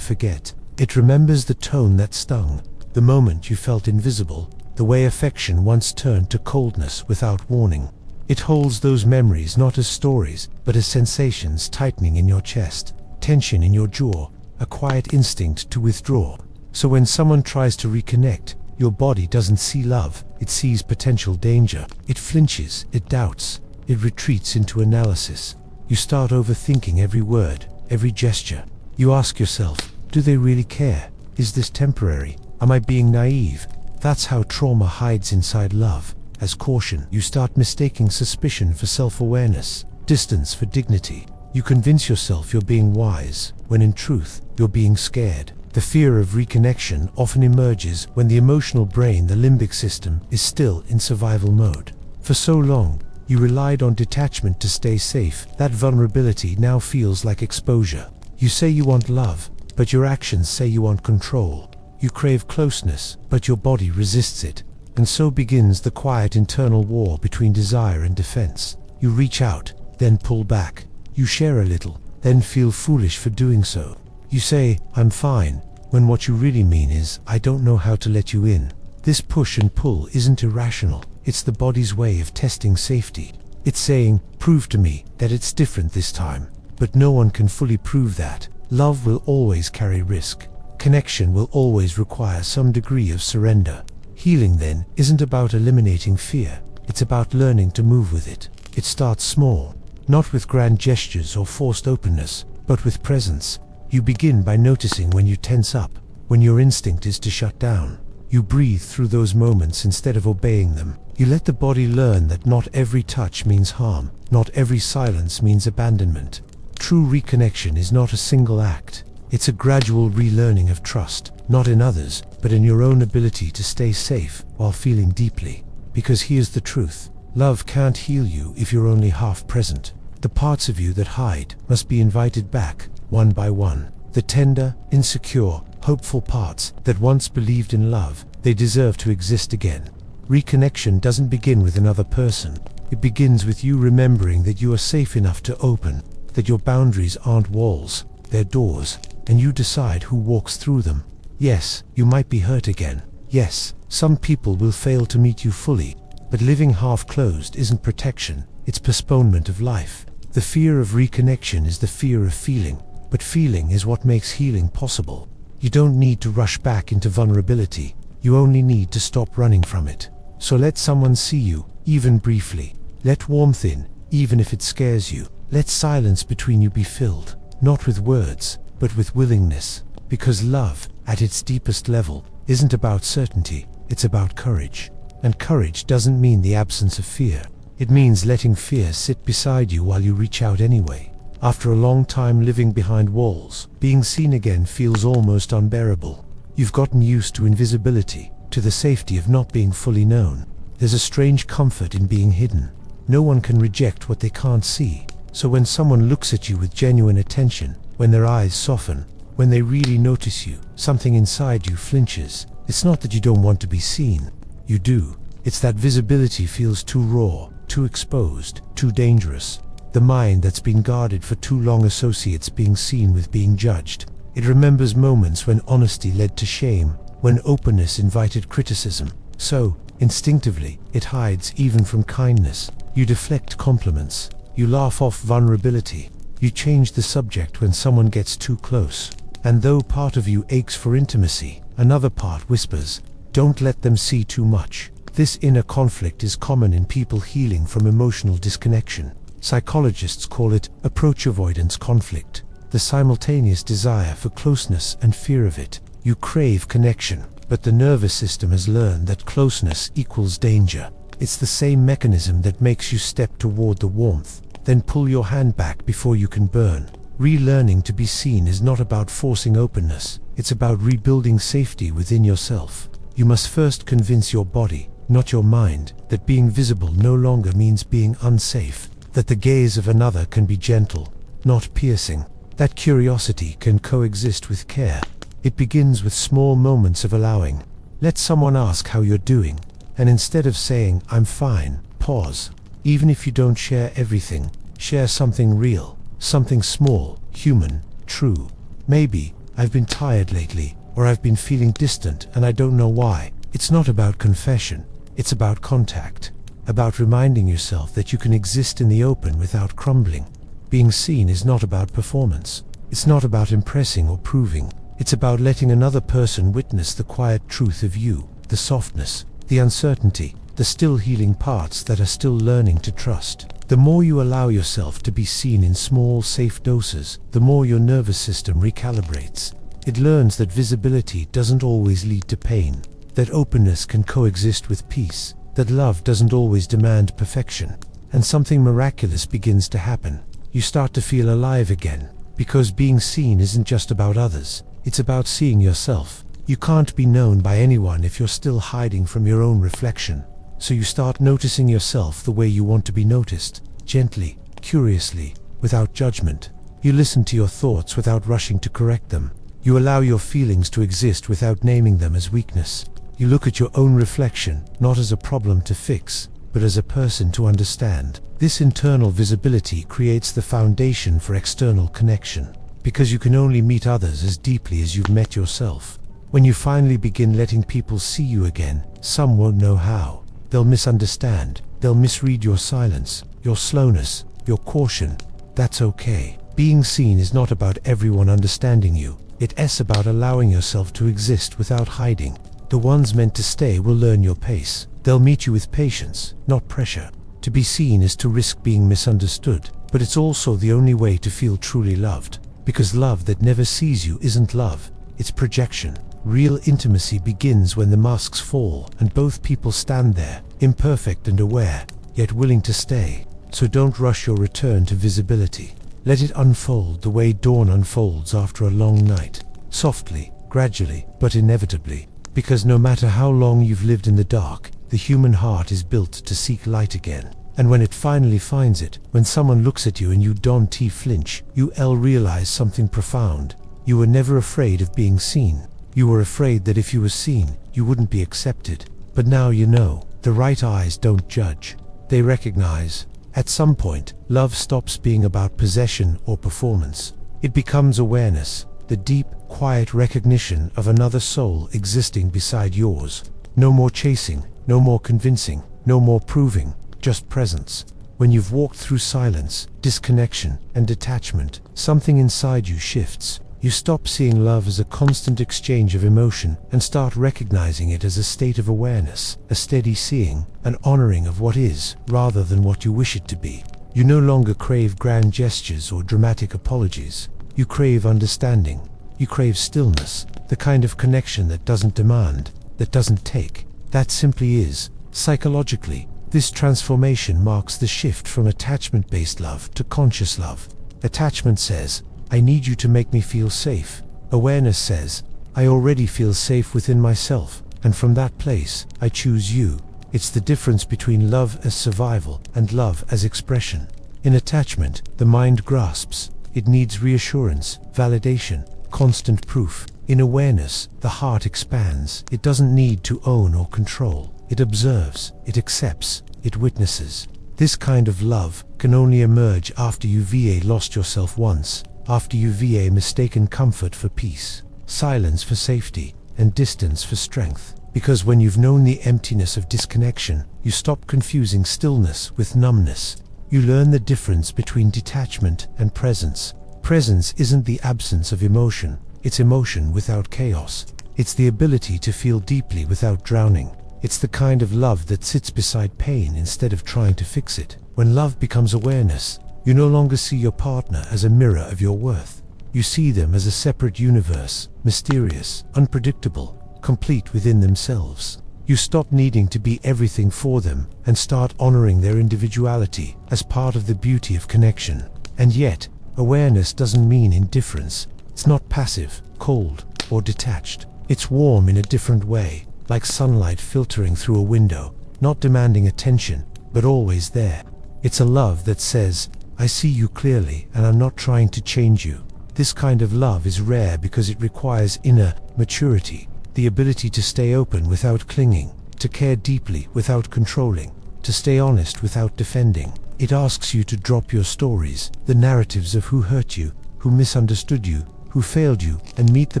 forget. It remembers the tone that stung, the moment you felt invisible, the way affection once turned to coldness without warning. It holds those memories not as stories, but as sensations tightening in your chest, tension in your jaw, a quiet instinct to withdraw. So when someone tries to reconnect, your body doesn't see love, it sees potential danger. It flinches, it doubts, it retreats into analysis. You start overthinking every word, every gesture. You ask yourself, do they really care? Is this temporary? Am I being naive? That's how trauma hides inside love. As caution, you start mistaking suspicion for self-awareness, distance for dignity. You convince yourself you're being wise, when in truth, you're being scared. The fear of reconnection often emerges when the emotional brain, the limbic system, is still in survival mode. For so long, you relied on detachment to stay safe. That vulnerability now feels like exposure. You say you want love, but your actions say you want control. You crave closeness, but your body resists it. And so begins the quiet internal war between desire and defense. You reach out, then pull back. You share a little, then feel foolish for doing so. You say, I'm fine, when what you really mean is, I don't know how to let you in. This push and pull isn't irrational. It's the body's way of testing safety. It's saying, prove to me that it's different this time. But no one can fully prove that. Love will always carry risk. Connection will always require some degree of surrender. Healing, then, isn't about eliminating fear. It's about learning to move with it. It starts small, not with grand gestures or forced openness, but with presence. You begin by noticing when you tense up, when your instinct is to shut down. You breathe through those moments instead of obeying them. You let the body learn that not every touch means harm, not every silence means abandonment. True reconnection is not a single act. It's a gradual relearning of trust, not in others, but in your own ability to stay safe while feeling deeply. Because here's the truth. Love can't heal you if you're only half present. The parts of you that hide must be invited back, one by one. The tender, insecure, hopeful parts that once believed in love, they deserve to exist again. Reconnection doesn't begin with another person. It begins with you remembering that you are safe enough to open, that your boundaries aren't walls, they're doors, and you decide who walks through them. Yes, you might be hurt again. Yes, Some people will fail to meet you fully, but living half-closed isn't protection, it's postponement of life. The fear of reconnection is the fear of feeling, but feeling is what makes healing possible. You don't need to rush back into vulnerability, you only need to stop running from it. So let someone see you, even briefly. Let warmth in, even if it scares you. Let silence between you be filled, not with words, but with willingness. Because love, at its deepest level, isn't about certainty, it's about courage. And courage doesn't mean the absence of fear. It means letting fear sit beside you while you reach out anyway. After a long time living behind walls, being seen again feels almost unbearable. You've gotten used to invisibility, to the safety of not being fully known. There's a strange comfort in being hidden. No one can reject what they can't see. So when someone looks at you with genuine attention, when their eyes soften, when they really notice you, something inside you flinches. It's not that you don't want to be seen. You do. It's that visibility feels too raw, too exposed, too dangerous. The mind that's been guarded for too long associates being seen with being judged. It remembers moments when honesty led to shame, when openness invited criticism. So, instinctively, it hides even from kindness. You deflect compliments. You laugh off vulnerability. You change the subject when someone gets too close. And though part of you aches for intimacy, another part whispers, don't let them see too much. This inner conflict is common in people healing from emotional disconnection. Psychologists call it approach avoidance conflict, the simultaneous desire for closeness and fear of it. You crave connection, but the nervous system has learned that closeness equals danger. It's the same mechanism that makes you step toward the warmth, then pull your hand back before you can burn. Relearning to be seen is not about forcing openness, it's about rebuilding safety within yourself. You must first convince your body, not your mind, that being visible no longer means being unsafe, that the gaze of another can be gentle, not piercing, that curiosity can coexist with care. It begins with small moments of allowing. Let someone ask how you're doing, and instead of saying, I'm fine, pause. Even if you don't share everything, share something real, something small, human, true. Maybe, I've been tired lately, or I've been feeling distant and I don't know why. It's not about confession, it's about contact, about reminding yourself that you can exist in the open without crumbling. Being seen is not about performance, it's not about impressing or proving, it's about letting another person witness the quiet truth of you, the softness, the uncertainty, the still healing parts that are still learning to trust. The more you allow yourself to be seen in small, safe doses, the more your nervous system recalibrates. It learns that visibility doesn't always lead to pain, that openness can coexist with peace, that love doesn't always demand perfection, and something miraculous begins to happen. You start to feel alive again, because being seen isn't just about others, it's about seeing yourself. You can't be known by anyone if you're still hiding from your own reflection. So you start noticing yourself the way you want to be noticed, gently, curiously, without judgment. You listen to your thoughts without rushing to correct them. You allow your feelings to exist without naming them as weakness. You look at your own reflection, not as a problem to fix, but as a person to understand. This internal visibility creates the foundation for external connection, because you can only meet others as deeply as you've met yourself. When you finally begin letting people see you again, some won't know how. They'll misunderstand, they'll misread your silence, your slowness, your caution. That's okay. Being seen is not about everyone understanding you, it's about allowing yourself to exist without hiding. The ones meant to stay will learn your pace. They'll meet you with patience, not pressure. To be seen is to risk being misunderstood, but it's also the only way to feel truly loved. Because love that never sees you isn't love, it's projection. Real intimacy begins when the masks fall and both people stand there, imperfect and aware, yet willing to stay. So don't rush your return to visibility. Let it unfold the way dawn unfolds after a long night. Softly, gradually, but inevitably. Because no matter how long you've lived in the dark, the human heart is built to seek light again. And when it finally finds it, when someone looks at you and you don't flinch, you'll realize something profound. You were never afraid of being seen. You were afraid that if you were seen, you wouldn't be accepted. But now you know, the right eyes don't judge. They recognize. At some point, love stops being about possession or performance. It becomes awareness, the deep, quiet recognition of another soul existing beside yours. No more chasing, no more convincing, no more proving, just presence. When you've walked through silence, disconnection, and detachment, something inside you shifts. You stop seeing love as a constant exchange of emotion and start recognizing it as a state of awareness, a steady seeing, an honoring of what is, rather than what you wish it to be. You no longer crave grand gestures or dramatic apologies. You crave understanding. You crave stillness, the kind of connection that doesn't demand, that doesn't take, that simply is. Psychologically, this transformation marks the shift from attachment-based love to conscious love. Attachment says, I need you to make me feel safe. Awareness says, I already feel safe within myself, and from that place, I choose you. It's the difference between love as survival and love as expression. In attachment, the mind grasps. It needs reassurance, validation, constant proof. In awareness, the heart expands. It doesn't need to own or control. It observes, it accepts, it witnesses. This kind of love can only emerge after you've lost yourself once, after you've mistaken comfort for peace, silence for safety, and distance for strength. Because when you've known the emptiness of disconnection, you stop confusing stillness with numbness. You learn the difference between detachment and presence. Presence isn't the absence of emotion, it's emotion without chaos. It's the ability to feel deeply without drowning. It's the kind of love that sits beside pain instead of trying to fix it. When love becomes awareness, you no longer see your partner as a mirror of your worth. You see them as a separate universe, mysterious, unpredictable, complete within themselves. You stop needing to be everything for them and start honoring their individuality as part of the beauty of connection. And yet, awareness doesn't mean indifference. It's not passive, cold, or detached. It's warm in a different way, like sunlight filtering through a window, not demanding attention, but always there. It's a love that says, I see you clearly and I'm not trying to change you. This kind of love is rare because it requires inner maturity, the ability to stay open without clinging, to care deeply without controlling, to stay honest without defending. It asks you to drop your stories, the narratives of who hurt you, who misunderstood you, who failed you, and meet the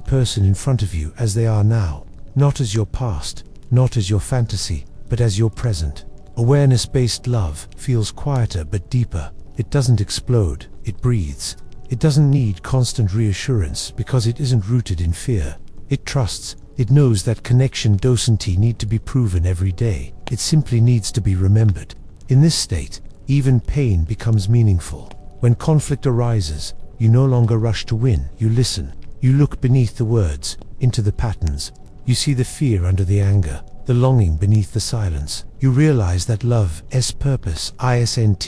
person in front of you as they are now. Not as your past, not as your fantasy, but as your present. Awareness-based love feels quieter but deeper. It doesn't explode, it breathes. It doesn't need constant reassurance because it isn't rooted in fear. It trusts. It knows that connection doesn't need to be proven every day. It simply needs to be remembered. In this state, even pain becomes meaningful. When conflict arises, you no longer rush to win, you listen. You look beneath the words, into the patterns. You see the fear under the anger, the longing beneath the silence. You realize that love's purpose isn't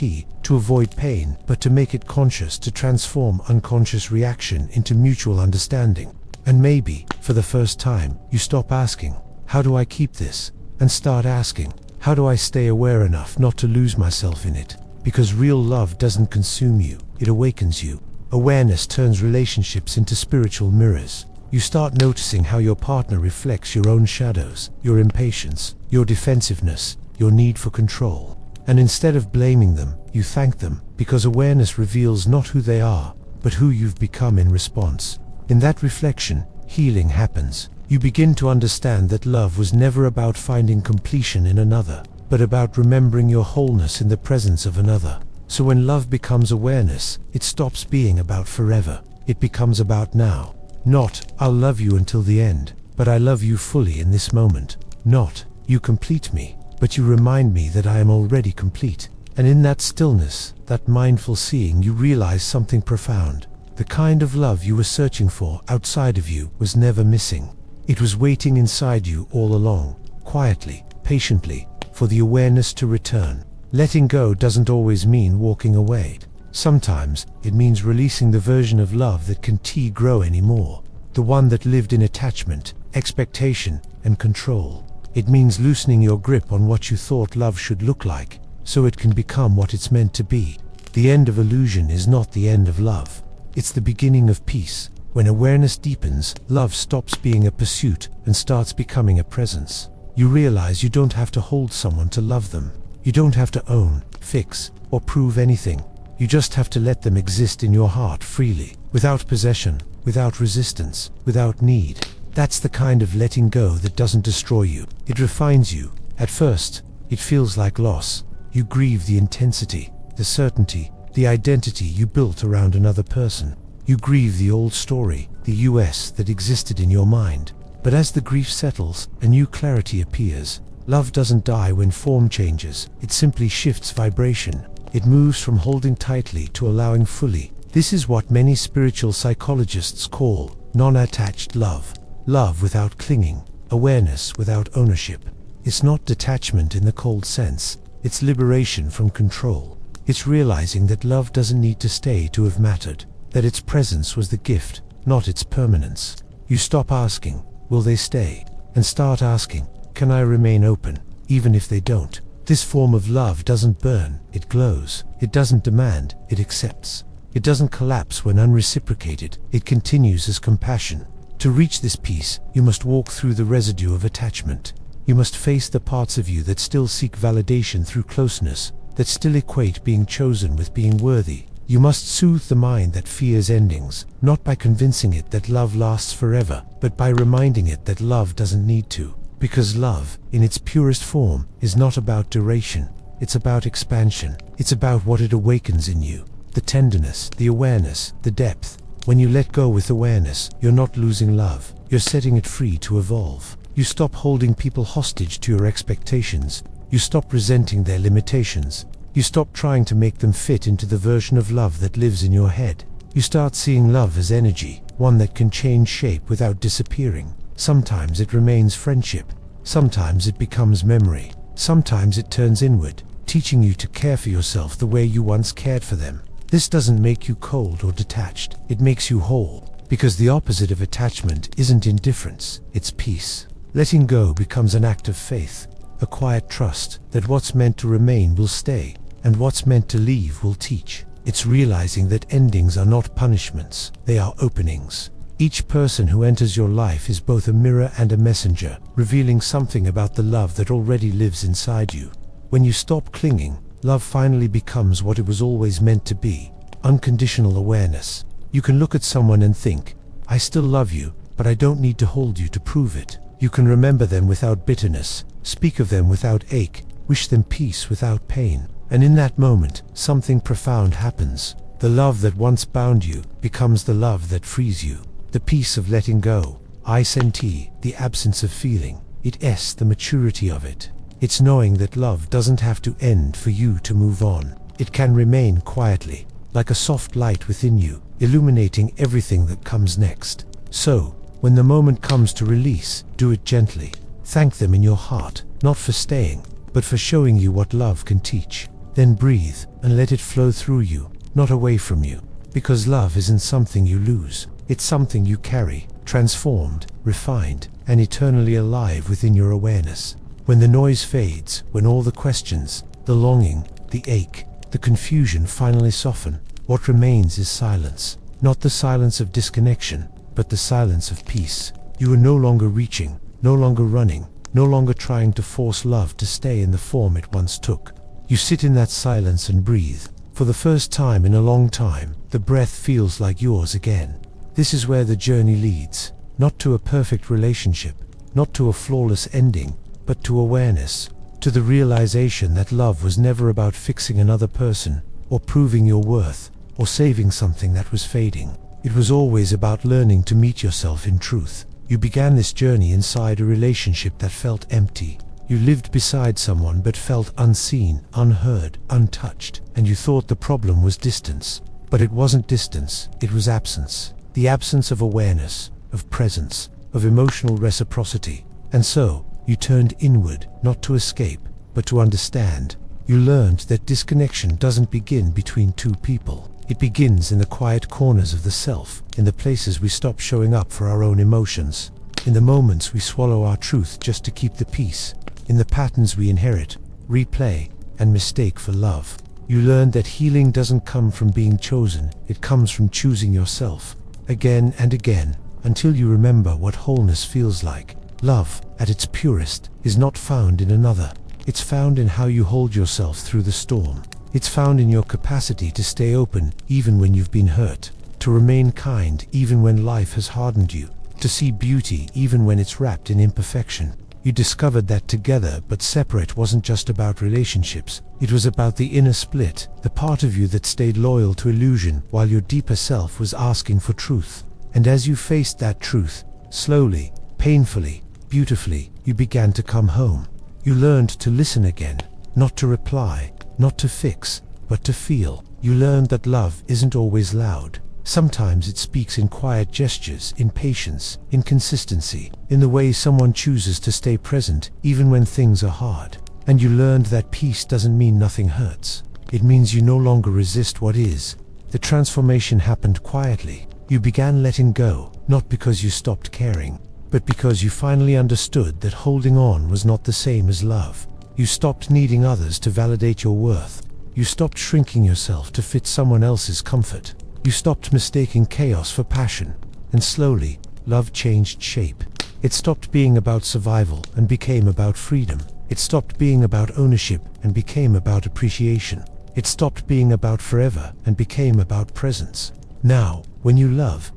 to avoid pain, but to make it conscious, to transform unconscious reaction into mutual understanding. And maybe, for the first time, you stop asking, how do I keep this? And start asking, how do I stay aware enough not to lose myself in it? Because real love doesn't consume you, it awakens you. Awareness turns relationships into spiritual mirrors. You start noticing how your partner reflects your own shadows, your impatience, your defensiveness, your need for control. And instead of blaming them, you thank them, because awareness reveals not who they are, but who you've become in response. In that reflection, healing happens. You begin to understand that love was never about finding completion in another, but about remembering your wholeness in the presence of another. So when love becomes awareness, it stops being about forever. It becomes about now. Not, I'll love you until the end, but I love you fully in this moment. Not, you complete me, but you remind me that I am already complete. And in that stillness, that mindful seeing, you realize something profound. The kind of love you were searching for outside of you was never missing. It was waiting inside you all along, quietly, patiently, for the awareness to return. Letting go doesn't always mean walking away. Sometimes, it means releasing the version of love that can't grow anymore. The one that lived in attachment, expectation, and control. It means loosening your grip on what you thought love should look like, so it can become what it's meant to be. The end of illusion is not the end of love. It's the beginning of peace. When awareness deepens, love stops being a pursuit and starts becoming a presence. You realize you don't have to hold someone to love them. You don't have to own, fix, or prove anything. You just have to let them exist in your heart freely, without possession, without resistance, without need. That's the kind of letting go that doesn't destroy you. It refines you. At first, it feels like loss. You grieve the intensity, the certainty, the identity you built around another person. You grieve the old story, the US that existed in your mind. But as the grief settles, a new clarity appears. Love doesn't die when form changes. It simply shifts vibration. It moves from holding tightly to allowing fully. This is what many spiritual psychologists call non-attached love. Love without clinging, awareness without ownership. It's not detachment in the cold sense. It's liberation from control. It's realizing that love doesn't need to stay to have mattered, that its presence was the gift, not its permanence. You stop asking, will they stay? And start asking, can I remain open, even if they don't? This form of love doesn't burn, it glows. It doesn't demand, it accepts. It doesn't collapse when unreciprocated, it continues as compassion. To reach this peace, you must walk through the residue of attachment. You must face the parts of you that still seek validation through closeness, that still equate being chosen with being worthy. You must soothe the mind that fears endings, not by convincing it that love lasts forever, but by reminding it that love doesn't need to. Because love, in its purest form, is not about duration. It's about expansion. It's about what it awakens in you. The tenderness, the awareness, the depth. When you let go with awareness, you're not losing love. You're setting it free to evolve. You stop holding people hostage to your expectations. You stop resenting their limitations. You stop trying to make them fit into the version of love that lives in your head. You start seeing love as energy, one that can change shape without disappearing. Sometimes it remains friendship. Sometimes it becomes memory. Sometimes it turns inward, teaching you to care for yourself the way you once cared for them. This doesn't make you cold or detached. It makes you whole. Because the opposite of attachment isn't indifference, it's peace. Letting go becomes an act of faith, a quiet trust that what's meant to remain will stay, and what's meant to leave will teach. It's realizing that endings are not punishments, they are openings. Each person who enters your life is both a mirror and a messenger, revealing something about the love that already lives inside you. When you stop clinging, love finally becomes what it was always meant to be, unconditional awareness. You can look at someone and think, I still love you, but I don't need to hold you to prove it. You can remember them without bitterness, speak of them without ache, wish them peace without pain. And in that moment, something profound happens. The love that once bound you becomes the love that frees you. The peace of letting go. I-S-N-T, the absence of feeling. It-S, the maturity of it. It's knowing that love doesn't have to end for you to move on. It can remain quietly, like a soft light within you, illuminating everything that comes next. So, when the moment comes to release, do it gently. Thank them in your heart, not for staying, but for showing you what love can teach. Then breathe, and let it flow through you, not away from you. Because love isn't something you lose. It's something you carry, transformed, refined, and eternally alive within your awareness. When the noise fades, when all the questions, the longing, the ache, the confusion finally soften, what remains is silence. Not the silence of disconnection, but the silence of peace. You are no longer reaching, no longer running, no longer trying to force love to stay in the form it once took. You sit in that silence and breathe. For the first time in a long time, the breath feels like yours again. This is where the journey leads, not to a perfect relationship, not to a flawless ending, but to awareness, to the realization that love was never about fixing another person, or proving your worth, or saving something that was fading. It was always about learning to meet yourself in truth. You began this journey inside a relationship that felt empty. You lived beside someone but felt unseen, unheard, untouched, and you thought the problem was distance. But it wasn't distance, it was absence. The absence of awareness, of presence, of emotional reciprocity. And so, you turned inward, not to escape, but to understand. You learned that disconnection doesn't begin between two people. It begins in the quiet corners of the self, in the places we stop showing up for our own emotions, in the moments we swallow our truth just to keep the peace, in the patterns we inherit, replay, and mistake for love. You learned that healing doesn't come from being chosen, it comes from choosing yourself, again and again, until you remember what wholeness feels like. Love, at its purest, is not found in another. It's found in how you hold yourself through the storm. It's found in your capacity to stay open even when you've been hurt, to remain kind even when life has hardened you, to see beauty even when it's wrapped in imperfection. You discovered that together but separate wasn't just about relationships. It was about the inner split, the part of you that stayed loyal to illusion while your deeper self was asking for truth. And as you faced that truth, slowly, painfully, beautifully, you began to come home. You learned to listen again, not to reply, not to fix, but to feel. You learned that love isn't always loud. Sometimes it speaks in quiet gestures, in patience, in consistency, in the way someone chooses to stay present even when things are hard. And you learned that peace doesn't mean nothing hurts. It means you no longer resist what is. The transformation happened quietly. You began letting go, not because you stopped caring, but because you finally understood that holding on was not the same as love. You stopped needing others to validate your worth. You stopped shrinking yourself to fit someone else's comfort. You stopped mistaking chaos for passion, and slowly, love changed shape. It stopped being about survival and became about freedom. It stopped being about ownership and became about appreciation. It stopped being about forever and became about presence. Now, when you love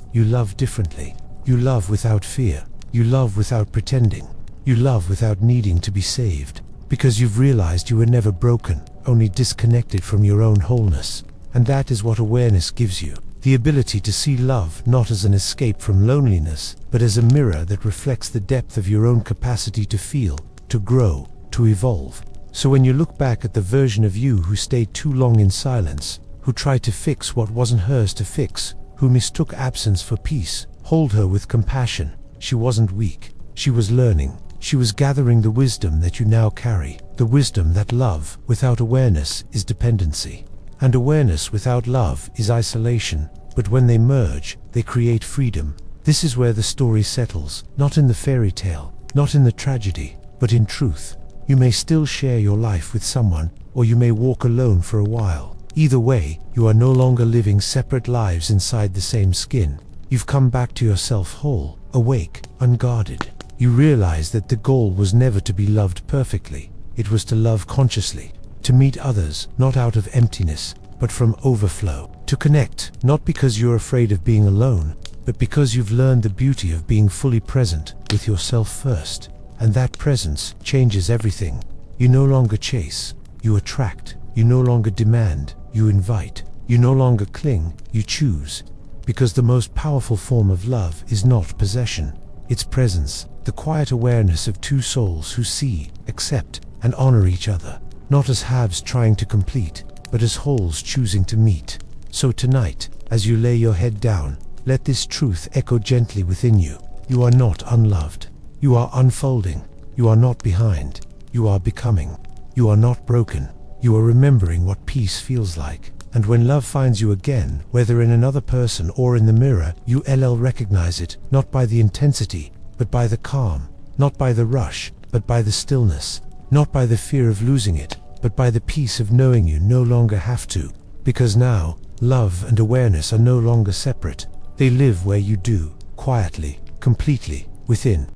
differently. You love without fear. You love without pretending. You love without needing to be saved. Because you've realized you were never broken, only disconnected from your own wholeness. And that is what awareness gives you. The ability to see love not as an escape from loneliness, but as a mirror that reflects the depth of your own capacity to feel, to grow, to evolve. So when you look back at the version of you who stayed too long in silence, who tried to fix what wasn't hers to fix, who mistook absence for peace, hold her with compassion. She wasn't weak. She was learning. She was gathering the wisdom that you now carry. The wisdom that love without awareness is dependency. And awareness without love is isolation, but when they merge, they create freedom. This is where the story settles, not in the fairy tale, not in the tragedy, but in truth. You may still share your life with someone, or you may walk alone for a while. Either way, you are no longer living separate lives inside the same skin. You've come back to yourself whole, awake, unguarded. You realize that the goal was never to be loved perfectly. It was to love consciously. To meet others, not out of emptiness, but from overflow. To connect, not because you're afraid of being alone, but because you've learned the beauty of being fully present with yourself first. And that presence changes everything. You no longer chase, you attract. You no longer demand, you invite. You no longer cling, you choose. Because the most powerful form of love is not possession, it's presence. The quiet awareness of two souls who see, accept, and honor each other. Not as halves trying to complete, but as wholes choosing to meet. So tonight, as you lay your head down, let this truth echo gently within you. You are not unloved. You are unfolding. You are not behind. You are becoming. You are not broken. You are remembering what peace feels like. And when love finds you again, whether in another person or in the mirror, you'll recognize it, not by the intensity, but by the calm. Not by the rush, but by the stillness. Not by the fear of losing it, but by the peace of knowing you no longer have to. Because now, love and awareness are no longer separate. They live where you do, quietly, completely, within.